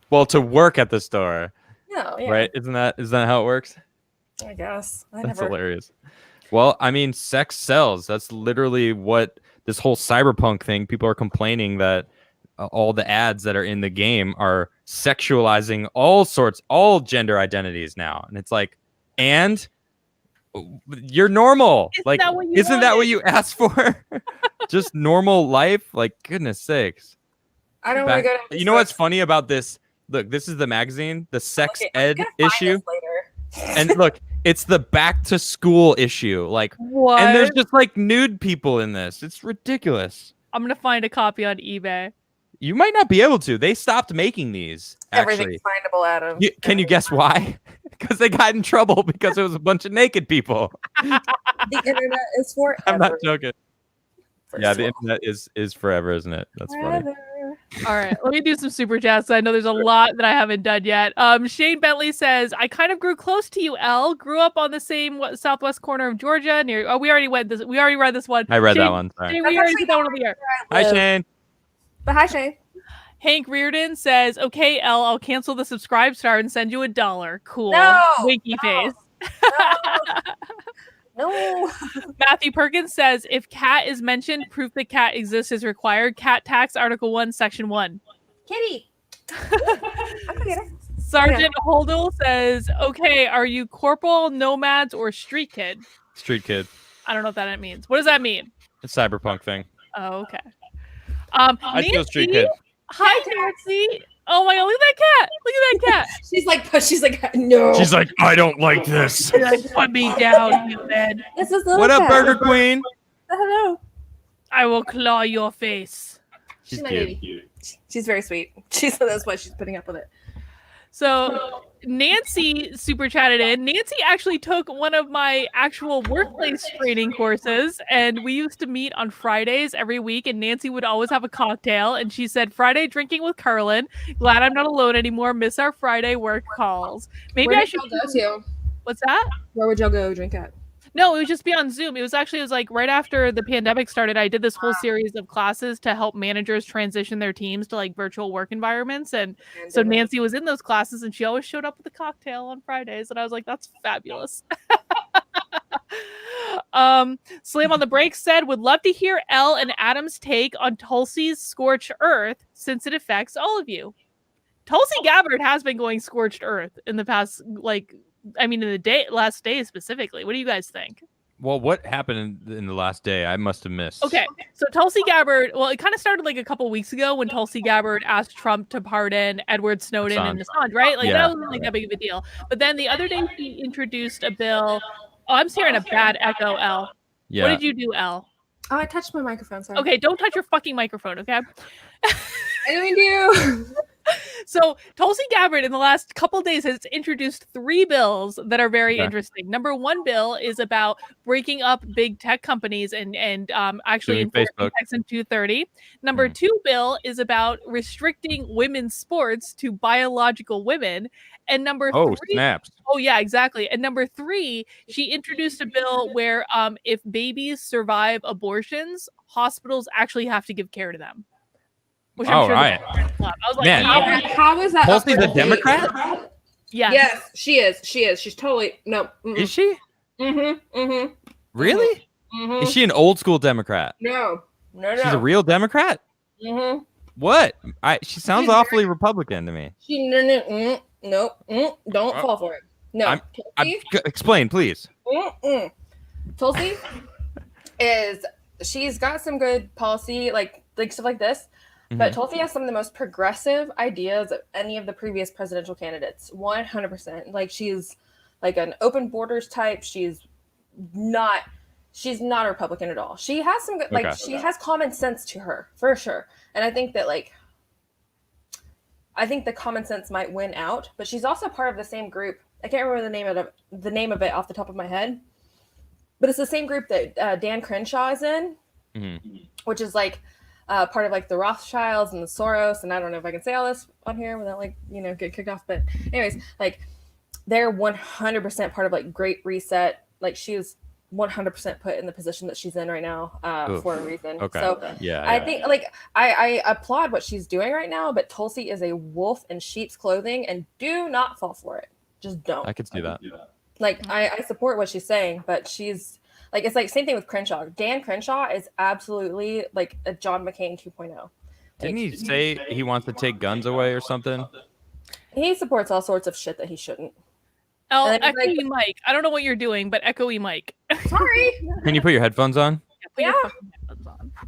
Well, to work at the store, No, yeah, right? Isn't that how it works? I guess I That's never. hilarious. Well, I mean, sex sells. That's literally what this whole cyberpunk thing. People are complaining that all the ads that are in the game are sexualizing all gender identities now, and it's like, and you're normal. Isn't Like, that what you isn't that what wanted? you asked for? Just normal life? Like, goodness sakes. I don't want to go to. You know what's funny about this? Look, this is the magazine, the sex Okay, ed I'm gonna find issue. this later. And look, it's the back to school issue. Like, What? and there's just like nude people in this. It's ridiculous. I'm gonna find a copy on eBay. You might not be able to. They stopped making these. Actually, Everything's findable, Adam. Can you guess why? Because they got in trouble because it was a bunch of naked people. The internet is forever. I'm not joking. First Yeah, of the all. internet is forever, isn't it? That's funny. Forever. All right, let me do some super chats. I know there's a lot that I haven't done yet. Shane Bentley says, "I kind of grew close to you, Elle. Grew up on the same southwest corner of Georgia. Near. Oh, we already read this. We already read this one. I read Shane, that one. Sorry. Shane, That's we already actually did that one not over here. Hi, live. Shane. But hi, Shane. Hank Reardon says, "Okay, Elle, I'll cancel the subscribe star and send you $1. Cool. No, Winky no. face." No. Matthew Perkins says, "If cat is mentioned, proof that cat exists is required. Cat tax, Article 1, Section 1. Kitty. I can get her. Sergeant Holdell says, "Okay, are you corporal, nomads, or street kid?" Street kid. I don't know what that mean. What does that mean? It's a cyberpunk thing. Oh, okay. I feel street Nancy? kid. Hi, Nancy. Oh my god, look at that cat. Look at that cat. She's like, no. She's like, I don't like this. Put me down, human. This is little What up, cat. Burger Queen? Hello. I will claw your face. She's She's my cute. baby. She's very sweet. That's why she's putting up with it. So Nancy super chatted in. Nancy actually took one of my actual workplace training courses, and we used to meet on Fridays every week, and Nancy would always have a cocktail, and she said, "Friday drinking with Carlin. Glad I'm not alone anymore. Miss our Friday work calls." Maybe Where I did should y'all go to? What's that? Where would y'all go drink at? No, it would just be on Zoom. It was like right after the pandemic started, I did this whole series of classes to help managers transition their teams to like virtual work environments. And so Nancy was in those classes and she always showed up with a cocktail on Fridays. And I was like, that's fabulous. Slam on the Break said, "Would love to hear Elle and Adam's take on Tulsi's scorched earth since it affects all of you." Tulsi Gabbard has been going scorched earth in the past, in the last day specifically. What do you guys think? Well, what happened in the last day? I must have missed. Okay, so Tulsi Gabbard, well, it kind of started like a couple weeks ago when Tulsi Gabbard asked Trump to pardon Edward Snowden and Assange, right? Like that wasn't like that big of a deal. But then the other day she introduced a bill. Oh, I'm hearing a bad echo, Elle. Yeah. What did you do, Elle? Oh, I touched my microphone. Sorry. Okay, don't touch your fucking microphone, okay? I didn't do. So Tulsi Gabbard in the last couple of days has introduced 3 bills that are very Okay. interesting. Number 1 bill is about breaking up big tech companies and actually Doing enforcing Facebook. Section 230. Number 2 bill is about restricting women's sports to biological women. And number 3, snaps. oh yeah, exactly. And number 3, she introduced a bill where if babies survive abortions, hospitals actually have to give care to them. Which I'm All sure right. I was like, Man. yeah. How is that? Tulsi's up a for Democrat? Yes. Yes, she is. She is. She's totally no. Is she? Mm-hmm. Really? Mm-hmm. Is she an old school Democrat? No. She's a real Democrat? Mm-hmm. What? She sounds She's awfully Republican to me. She don't fall for it. No. Tulsi, Explain, please. Tulsi she's got some good policy, like stuff like this. But Tulsi has some of the most progressive ideas of any of the previous presidential candidates. 100%. Like she's like an open borders type. She's not a Republican at all. She has some good, she has common sense to her for sure. And I think that I think the common sense might win out. But she's also part of the same group. I can't remember the name of it off the top of my head. But it's the same group that Dan Crenshaw is in, which is part of the Rothschilds and the Soros, and I don't know if I can say all this on here without get kicked off. But anyways, they're 100% part of like Great Reset. Like she is 100% put in the position that she's in right now for a reason. Okay. So I think like I applaud what she's doing right now, but Tulsi is a wolf in sheep's clothing, and do not fall for it. Just don't. I could see that. Like I support what she's saying, but she's like, it's like same thing with Crenshaw. Dan Crenshaw is absolutely like a John McCain 2.0. Didn't he say he wants to take guns away or something? He supports all sorts of shit that he shouldn't. Echoey Mike. I don't know what you're doing, but echoey Mike. Sorry. Can you put your headphones on? Yeah.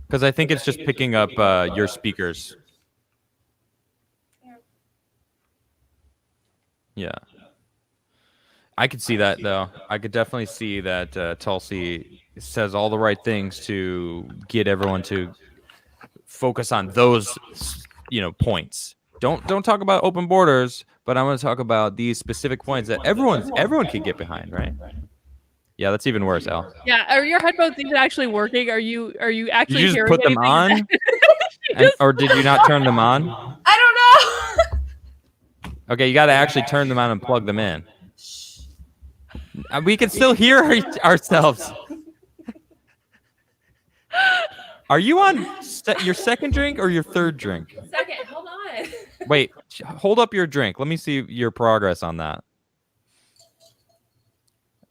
Because I think it's just picking up your speakers. Yeah. I could see that, though. I could definitely see that Tulsi says all the right things to get everyone to focus on those, points. Don't talk about open borders, but I'm going to talk about these specific points that everyone can get behind, right? Yeah, that's even worse, Al. Yeah, are your headphones even actually working? Are you actually? Did you just hearing put them on, or did you not turn them on? I don't know. Okay, you got to actually turn them on and plug them in. We can still hear ourselves. Are you on your second drink or your third drink? Second, hold on. Wait, hold up your drink. Let me see your progress on that.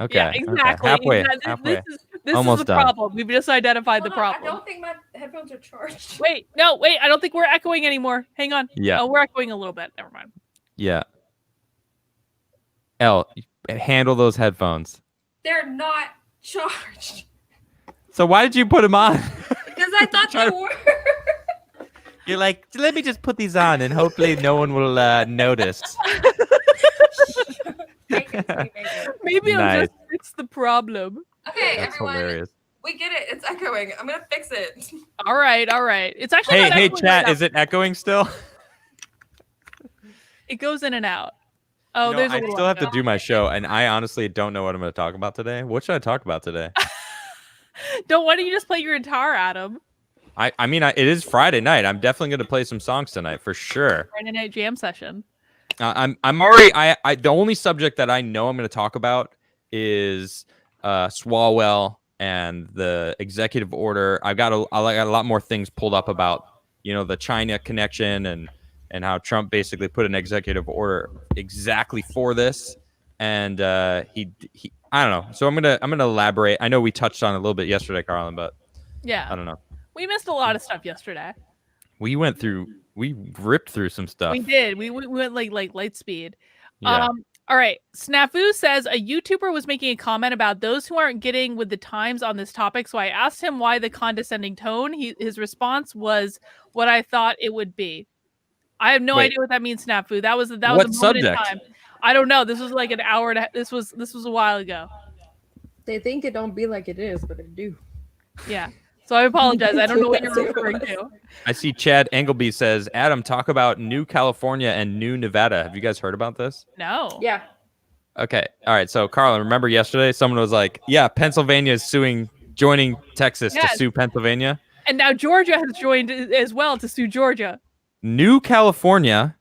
Okay. Yeah, exactly. Okay. Halfway. This Almost is the done. problem. We've just identified the problem. I don't think my headphones are charged. Wait. I don't think we're echoing anymore. Hang on. Yeah. Oh, we're echoing a little bit. Never mind. Yeah. Elle, handle those headphones. They're not charged. So why did you put them on? Because I thought they were. You're like, let me just put these on and hopefully no one will notice. Maybe it'll just fix the problem. Okay, That's everyone. hilarious. We get it. It's echoing. I'm gonna fix it. All right. It's actually not Hey, echoing chat, right is it echoing still? It goes in and out. Oh, You know, there's a I little still have to echo. do my show, and I honestly don't know what I'm going to talk about today. What should I talk about today? Why don't you just play your guitar, Adam? I mean, it is Friday night. I'm definitely going to play some songs tonight for sure. Friday night jam session. I'm already. The only subject that I know I'm going to talk about is Swalwell and the executive order. I got a lot more things pulled up about the China connection and how Trump basically put an executive order exactly for this, and he I don't know. So I'm gonna elaborate. I know we touched on it a little bit yesterday, Carlin, but Yeah. I don't know. We missed a lot of stuff yesterday. We ripped through some stuff. We did. We went like light speed. Yeah. All right. Snafu says a YouTuber was making a comment about those who aren't getting with the times on this topic. So I asked him why the condescending tone. His response was what I thought it would be. I have no idea what that means, Snafu. That was a moment subject? in time. I don't know. This was like an hour. This was a while ago. They think it don't be like it is, but it do. Yeah. So I apologize. I don't know what you're referring to. I see Chad Engelby says, Adam, talk about New California and New Nevada. Have you guys heard about this? No. Yeah. Okay. All right. So, Carlin, remember yesterday someone was like, yeah, Pennsylvania is joining Texas to sue Pennsylvania. And now Georgia has joined as well to sue Georgia. New California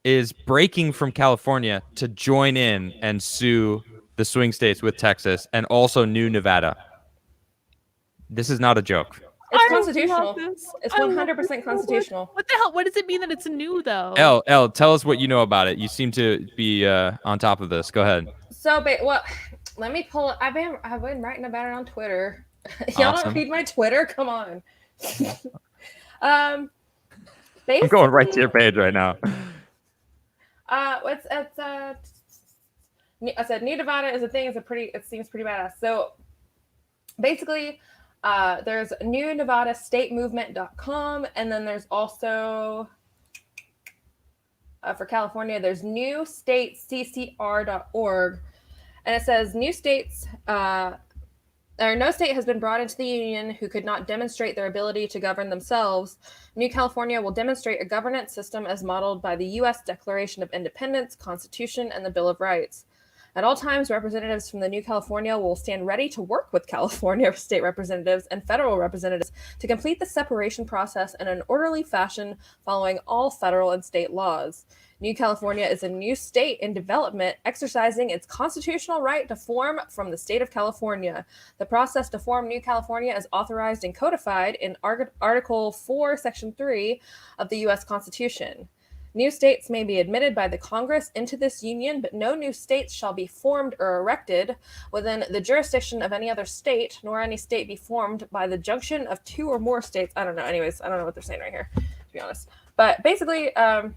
is breaking from California to join in and sue the swing states with Texas and also New Nevada. This is not a joke. It's constitutional. It's 100% constitutional. What the hell? What does it mean that it's new, though? Elle, tell us what you know about it. You seem to be on top of this. Go ahead. So, let me pull it. I've been writing about it on Twitter. Y'all don't read my Twitter? Come on. I'm going right to your page right now. I said New Nevada is a thing. It seems pretty badass. So basically, there's newnevadastatemovement.com, and then there's also for California, there's newstateccr.org, and it says no state has been brought into the union who could not demonstrate their ability to govern themselves. New California will demonstrate a governance system as modeled by the U.S. Declaration of Independence, Constitution, and the Bill of Rights. At all times, representatives from the New California will stand ready to work with California state representatives and federal representatives to complete the separation process in an orderly fashion following all federal and state laws. New California is a new state in development, exercising its constitutional right to form from the state of California. The process to form New California is authorized and codified in Article 4, Section 3 of the U.S. Constitution. New states may be admitted by the Congress into this union, but no new states shall be formed or erected within the jurisdiction of any other state, nor any state be formed by the junction of two or more states. I don't know. Anyways, I don't know what they're saying right here, to be honest. But basically, I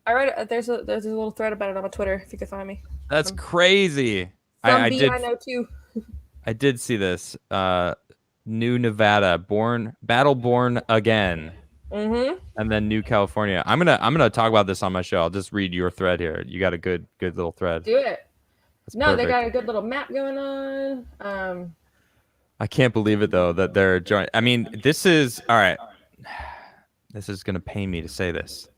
read there's a little thread about it on my Twitter if you could find me. That's crazy. I know too. I did see this. New Nevada, battle born again. Mm-hmm. And then New California. I'm gonna talk about this on my show. I'll just read your thread here. You got a good little thread. Do it. That's no, perfect. they got a good little map going on. I can't believe it though that they're joining. I mean, this is all right. This is gonna pain me to say this.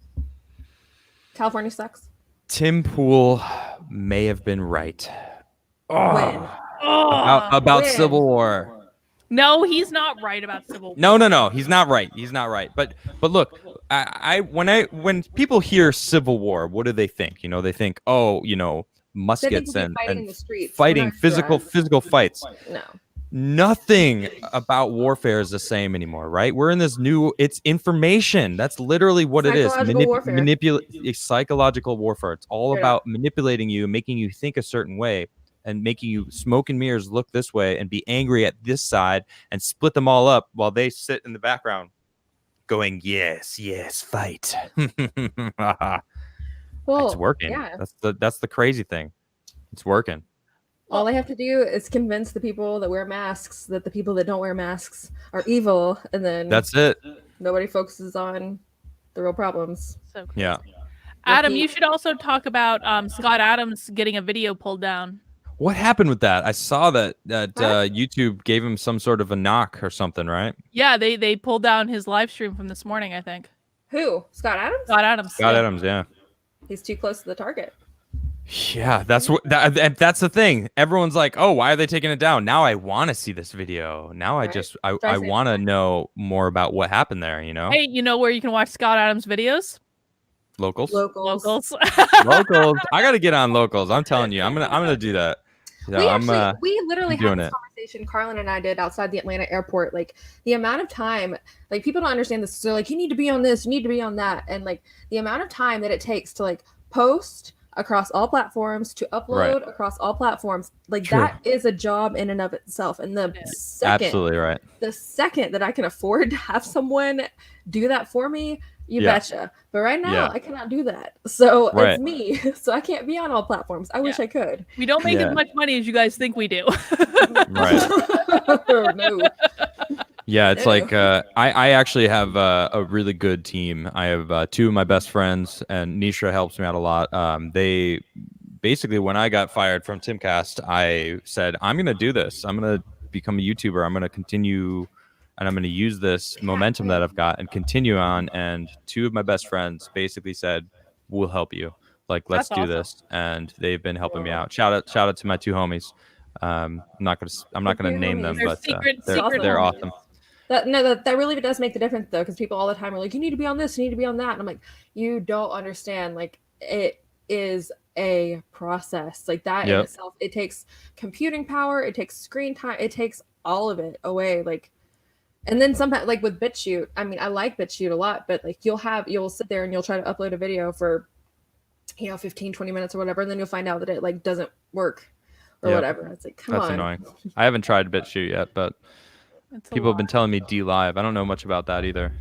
California sucks. Tim Pool may have been right. When? About When? Civil War. No, he's not right about Civil War. No, he's not right. He's not right. But look, when people hear Civil War, what do they think? You know, they think, oh, you know, muskets and fighting in the streets. fighting physical fights. No. Nothing about warfare is the same anymore, right? We're in this new. It's information. That's literally what it is. Psychological warfare. It's all about manipulating you, making you think a certain way, and making you smoke and mirrors look this way and be angry at this side and split them all up while they sit in the background going, yes, fight. Well, it's working. Yeah. That's the crazy thing. It's working. All they have to do is convince the people that wear masks that the people that don't wear masks are evil, and then that's it. Nobody focuses on the real problems. So crazy. Yeah. Adam, you should also talk about Scott Adams getting a video pulled down. What happened with that? I saw that YouTube gave him some sort of a knock or something, right? Yeah, they pulled down his live stream from this morning, I think. Who? Scott Adams? Scott Adams, yeah. He's too close to the target. Yeah, that's the thing. Everyone's like, "Oh, why are they taking it down?" Now I want to see this video. Now I want to know more about what happened there, you know? Hey, you know where you can watch Scott Adams videos? Locals. Locals. I got to get on Locals. I'm telling you. I'm going to do that. So we literally had this conversation Carlin and I did outside the Atlanta airport. Like the amount of time, like people don't understand this. So like, you need to be on this, you need to be on that. And like the amount of time that it takes to like post across all platforms, to upload across all platforms, like True. That is a job in and of itself. And the absolutely right. The second that I can afford to have someone do that for me, you betcha. But right now, I cannot do that. So it's me. So I can't be on all platforms. I wish I could. We don't make as much money as you guys think we do. Right. No. Yeah, it's like I actually have a really good team. I have two of my best friends, and Nisha helps me out a lot. They basically, when I got fired from Timcast, I said, I'm going to do this. I'm going to become a YouTuber. I'm going to continue, and I'm going to use this momentum that I've got and continue on. And two of my best friends basically said, we'll help you. Like, let's do this. And they've been helping me out. Shout out to my two homies. I'm not gonna name them, but they're awesome. That really does make the difference though, because people all the time are like, you need to be on this, you need to be on that, and I'm like, you don't understand. Like, it is a process. Like that in itself, it takes computing power, it takes screen time, it takes all of it away. Like, and then sometimes, like with BitChute, I mean, I like BitChute a lot, but like you'll sit there and you'll try to upload a video for 15-20 minutes or whatever, and then you'll find out that it like doesn't work or whatever. It's like, come on. That's annoying. I haven't tried BitChute yet, but people have been telling me DLive. I don't know much about that either.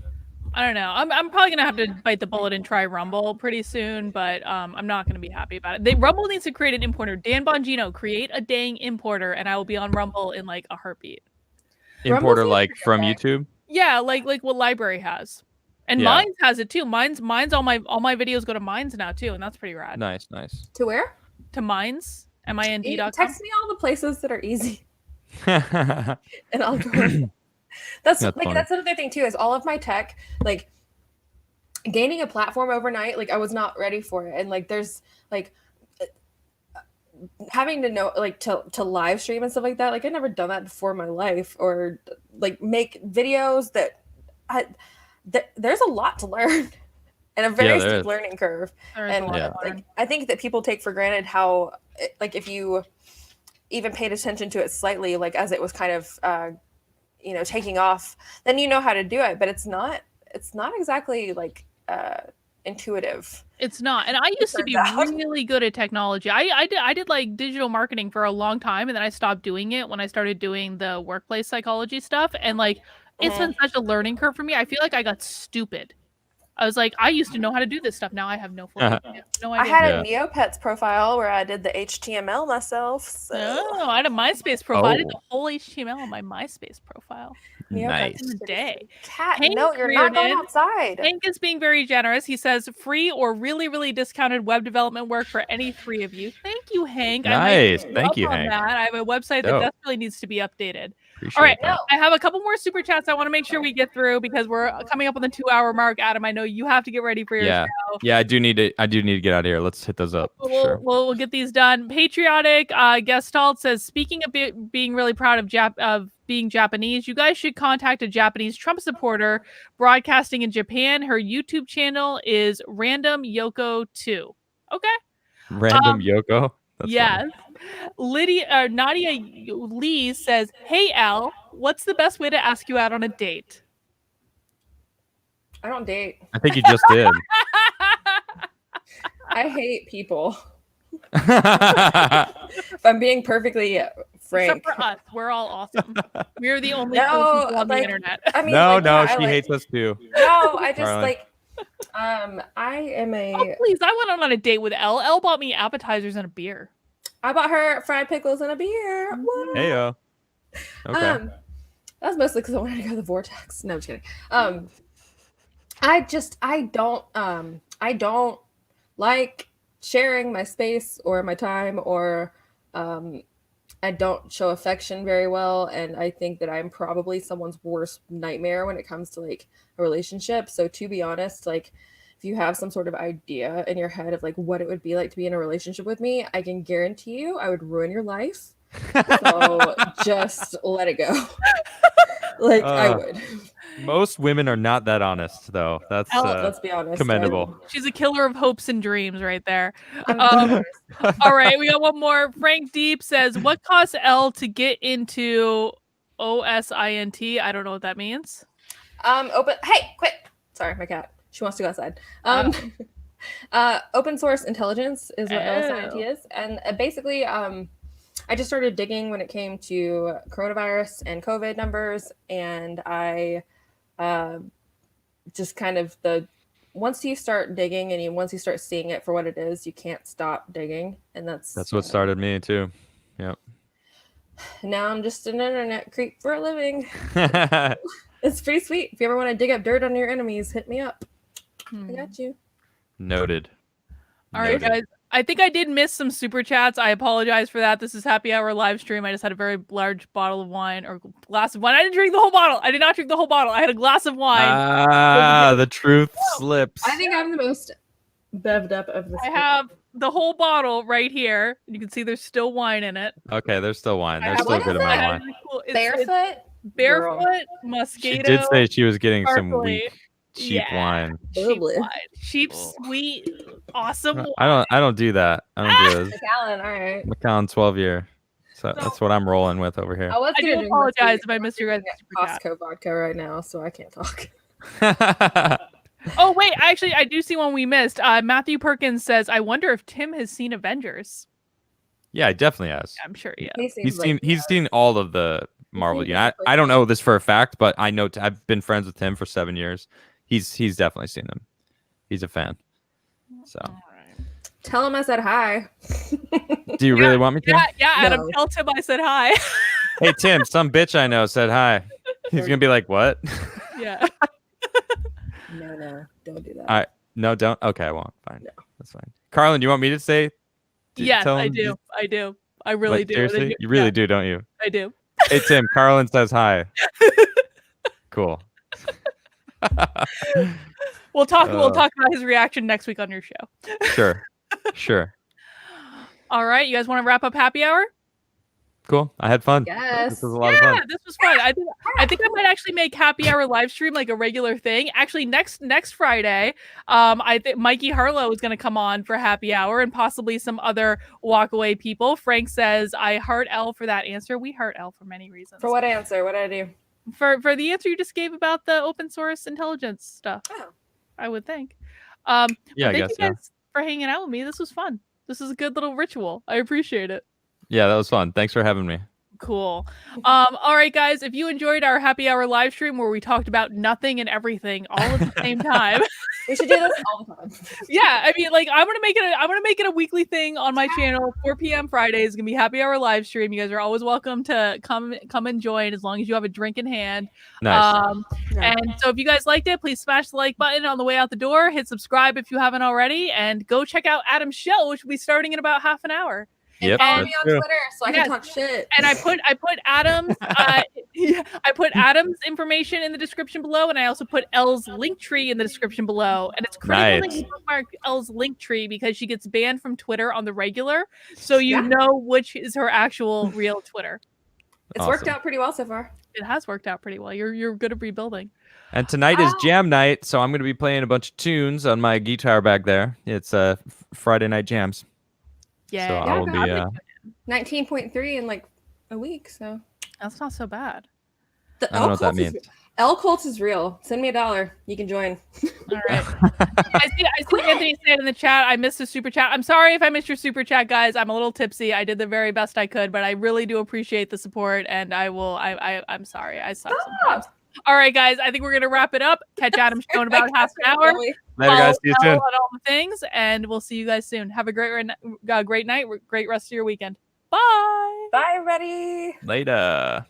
I don't know. I'm probably gonna have to bite the bullet and try Rumble pretty soon, but I'm not gonna be happy about it. Rumble needs to create an importer. Dan Bongino, create a dang importer, and I will be on Rumble in like a heartbeat. Importer like from YouTube? Yeah, like what Library has. And Minds has it too. Minds all my videos go to Minds now too, and that's pretty rad. Nice. To where? To Minds. MIND.com. Text me all the places that are easy. And I'll go. That's another thing too, is all of my tech, like gaining a platform overnight, like I was not ready for it. And like there's like having to know like to live stream and stuff like that. Like I'd never done that before in my life, or like make videos that there's a lot to learn. and a very there steep is. learning curve. There is a And lot Yeah. to learn. I think that people take for granted how, like, if you even paid attention to it slightly, like as it was kind of, taking off, then you know how to do it. But it's not exactly like intuitive. It's not. And I used to be turns out. really good at technology. I did like digital marketing for a long time, and then I stopped doing it when I started doing the workplace psychology stuff. And like, it's been such a learning curve for me. I feel like I got stupid. I was like, I used to know how to do this stuff. Now I have no idea. No I idea. had a Neopets profile where I did the HTML myself. So. Oh, I had a MySpace profile. I did the whole HTML on my MySpace profile. Nice. In the day. Cat, Hank no, you're not going Reardon. outside. Hank is being very generous. He says free or really, really discounted web development work for any three of you. Thank you, Hank. Nice. I might Thank up you, on Hank. that. I have a website Dope. that desperately needs to be updated. Appreciate All right, that. I have a couple more super chats I want to make sure we get through because we're coming up on the 2-hour mark. Adam, I know you have to get ready for your show. Yeah, I do need to get out of here. Let's hit those up. We'll get these done. Patriotic Gestalt says, speaking of being really proud of being Japanese, you guys should contact a Japanese Trump supporter broadcasting in Japan. Her YouTube channel is Random Yoko 2. Okay. Random Yoko. That's yes. funny. Nadia Lee says, "Hey Al, what's the best way to ask you out on a date?" I don't date. I think you just did. I hate people. If I'm being perfectly frank. Except for us, we're all awesome. We're the only No, cool people on the like, internet. I mean, no, like, yeah, she hates us too. No, I just Darling. like. I am Oh please! I went on a date with Elle. Elle bought me appetizers and a beer. I bought her fried pickles and a beer. What? Heyo. Okay. That was mostly because I wanted to go to the vortex. No, I'm just kidding. I don't like sharing my space or my time, or I don't show affection very well, and I think that I'm probably someone's worst nightmare when it comes to like a relationship. So to be honest, like if you have some sort of idea in your head of like what it would be like to be in a relationship with me, I can guarantee you I would ruin your life. So just let it go. Like I would. Most women are not that honest, though. That's let's be honest. commendable. She's a killer of hopes and dreams right there. All right, we got one more. Frank Deep says, "What costs Elle to get into OSINT?" I don't know what that means. Open. Hey, quit. Sorry, my cat. She wants to go outside. Open source intelligence is what OSINT is, and basically, I just started digging when it came to coronavirus and COVID numbers, and I just kind of once you start digging and once you start seeing it for what it is, you can't stop digging, and that's what started me too. Yep. Now I'm just an internet creep for a living. It's pretty sweet. If you ever want to dig up dirt on your enemies, hit me up. I got you. Noted. All right, guys. I think I did miss some super chats. I apologize for that. This is Happy Hour live stream. I just had a very large bottle of wine or glass of wine. I didn't drink the whole bottle. I did not drink the whole bottle. I had a glass of wine. The truth slips. I think I'm the most bevved up of this. I have the whole bottle right here. You can see there's still wine in it. Okay, there's still wine. There's still a what good is amount that? of wine. Barefoot? Barefoot, Moscato. She did say she was getting some sparkly. weak, cheap wine. Cheap wine. Cheap, sweet, awesome wine. I don't do that. I don't do this. Macallan, all right. Macallan 12 year. So that's what I'm rolling with over here. I do apologize if I missed your guys' Costco vodka right now, so I can't talk. Oh wait, actually, I do see one we missed. Matthew Perkins says, "I wonder if Tim has seen Avengers." Yeah, he definitely has. I'm sure. Yeah, he's seen all of the Marvel. I don't know this for a fact, but I know I've been friends with him for 7 years. He's definitely seen them. He's a fan. So tell him I said hi. Do you really want me to? Yeah, Adam. No. Tell Tim I said hi. Hey Tim, some bitch I know said hi. He's gonna be like, what? Yeah. No, don't do that. No, don't. Okay, I won't. Fine. No. That's fine. Carlin, do you want me to say? Yes, I do. I really do. Seriously? You really do, don't you? I do. Hey Tim, Carlin says hi. Cool. We'll talk about his reaction next week on your show. Sure. All right, you guys want to wrap up happy hour? Cool. I had fun. Yes. This was a lot of fun. This was fun. I think I might actually make happy hour live stream like a regular thing. Actually, next Friday, I think Mikey Harlow is going to come on for happy hour and possibly some other walkaway people. Frank says, "I heart L for that answer." We heart L for many reasons. For what answer? What did I do? For the answer you just gave about the open source intelligence stuff. Oh. I would think. Yeah, I thank guess. you guys for hanging out with me. This was fun. This is a good little ritual. I appreciate it. Yeah, that was fun. Thanks for having me. Cool. All right, guys. If you enjoyed our happy hour live stream where we talked about nothing and everything all at the same time, we should do this all the time. Yeah, I mean, like I'm gonna make it a weekly thing on my channel. 4 p.m. Friday is gonna be happy hour live stream. You guys are always welcome to come and join as long as you have a drink in hand. Nice. And so if you guys liked it, please smash the like button on the way out the door. Hit subscribe if you haven't already, and go check out Adam's show, which will be starting in about half an hour. Yep, Follow me on Twitter so I can talk shit. And I put Adam's I put Adam's information in the description below, and I also put Elle's link tree in the description below. And it's critical that you bookmark Elle's link tree because she gets banned from Twitter on the regular, so you know which is her actual real Twitter. It's worked out pretty well so far. It has worked out pretty well. You're good at rebuilding. And tonight is jam night, so I'm going to be playing a bunch of tunes on my guitar back there. It's Friday night jams. Yeah, so I will be 19.3 in like a week, so that's not so bad. I don't know what that means. L Cult is real. Send me $1. You can join. All right. I see Anthony said in the chat, I missed a super chat. I'm sorry if I missed your super chat, guys. I'm a little tipsy. I did the very best I could, but I really do appreciate the support, and I'm sorry. I suck sometimes. All right, guys. I think we're gonna wrap it up. Catch Adam's show in about half an hour. Later, guys. See you soon. On all the things, and we'll see you guys soon. Have a great night, great rest of your weekend. Bye. Bye, everybody. Later.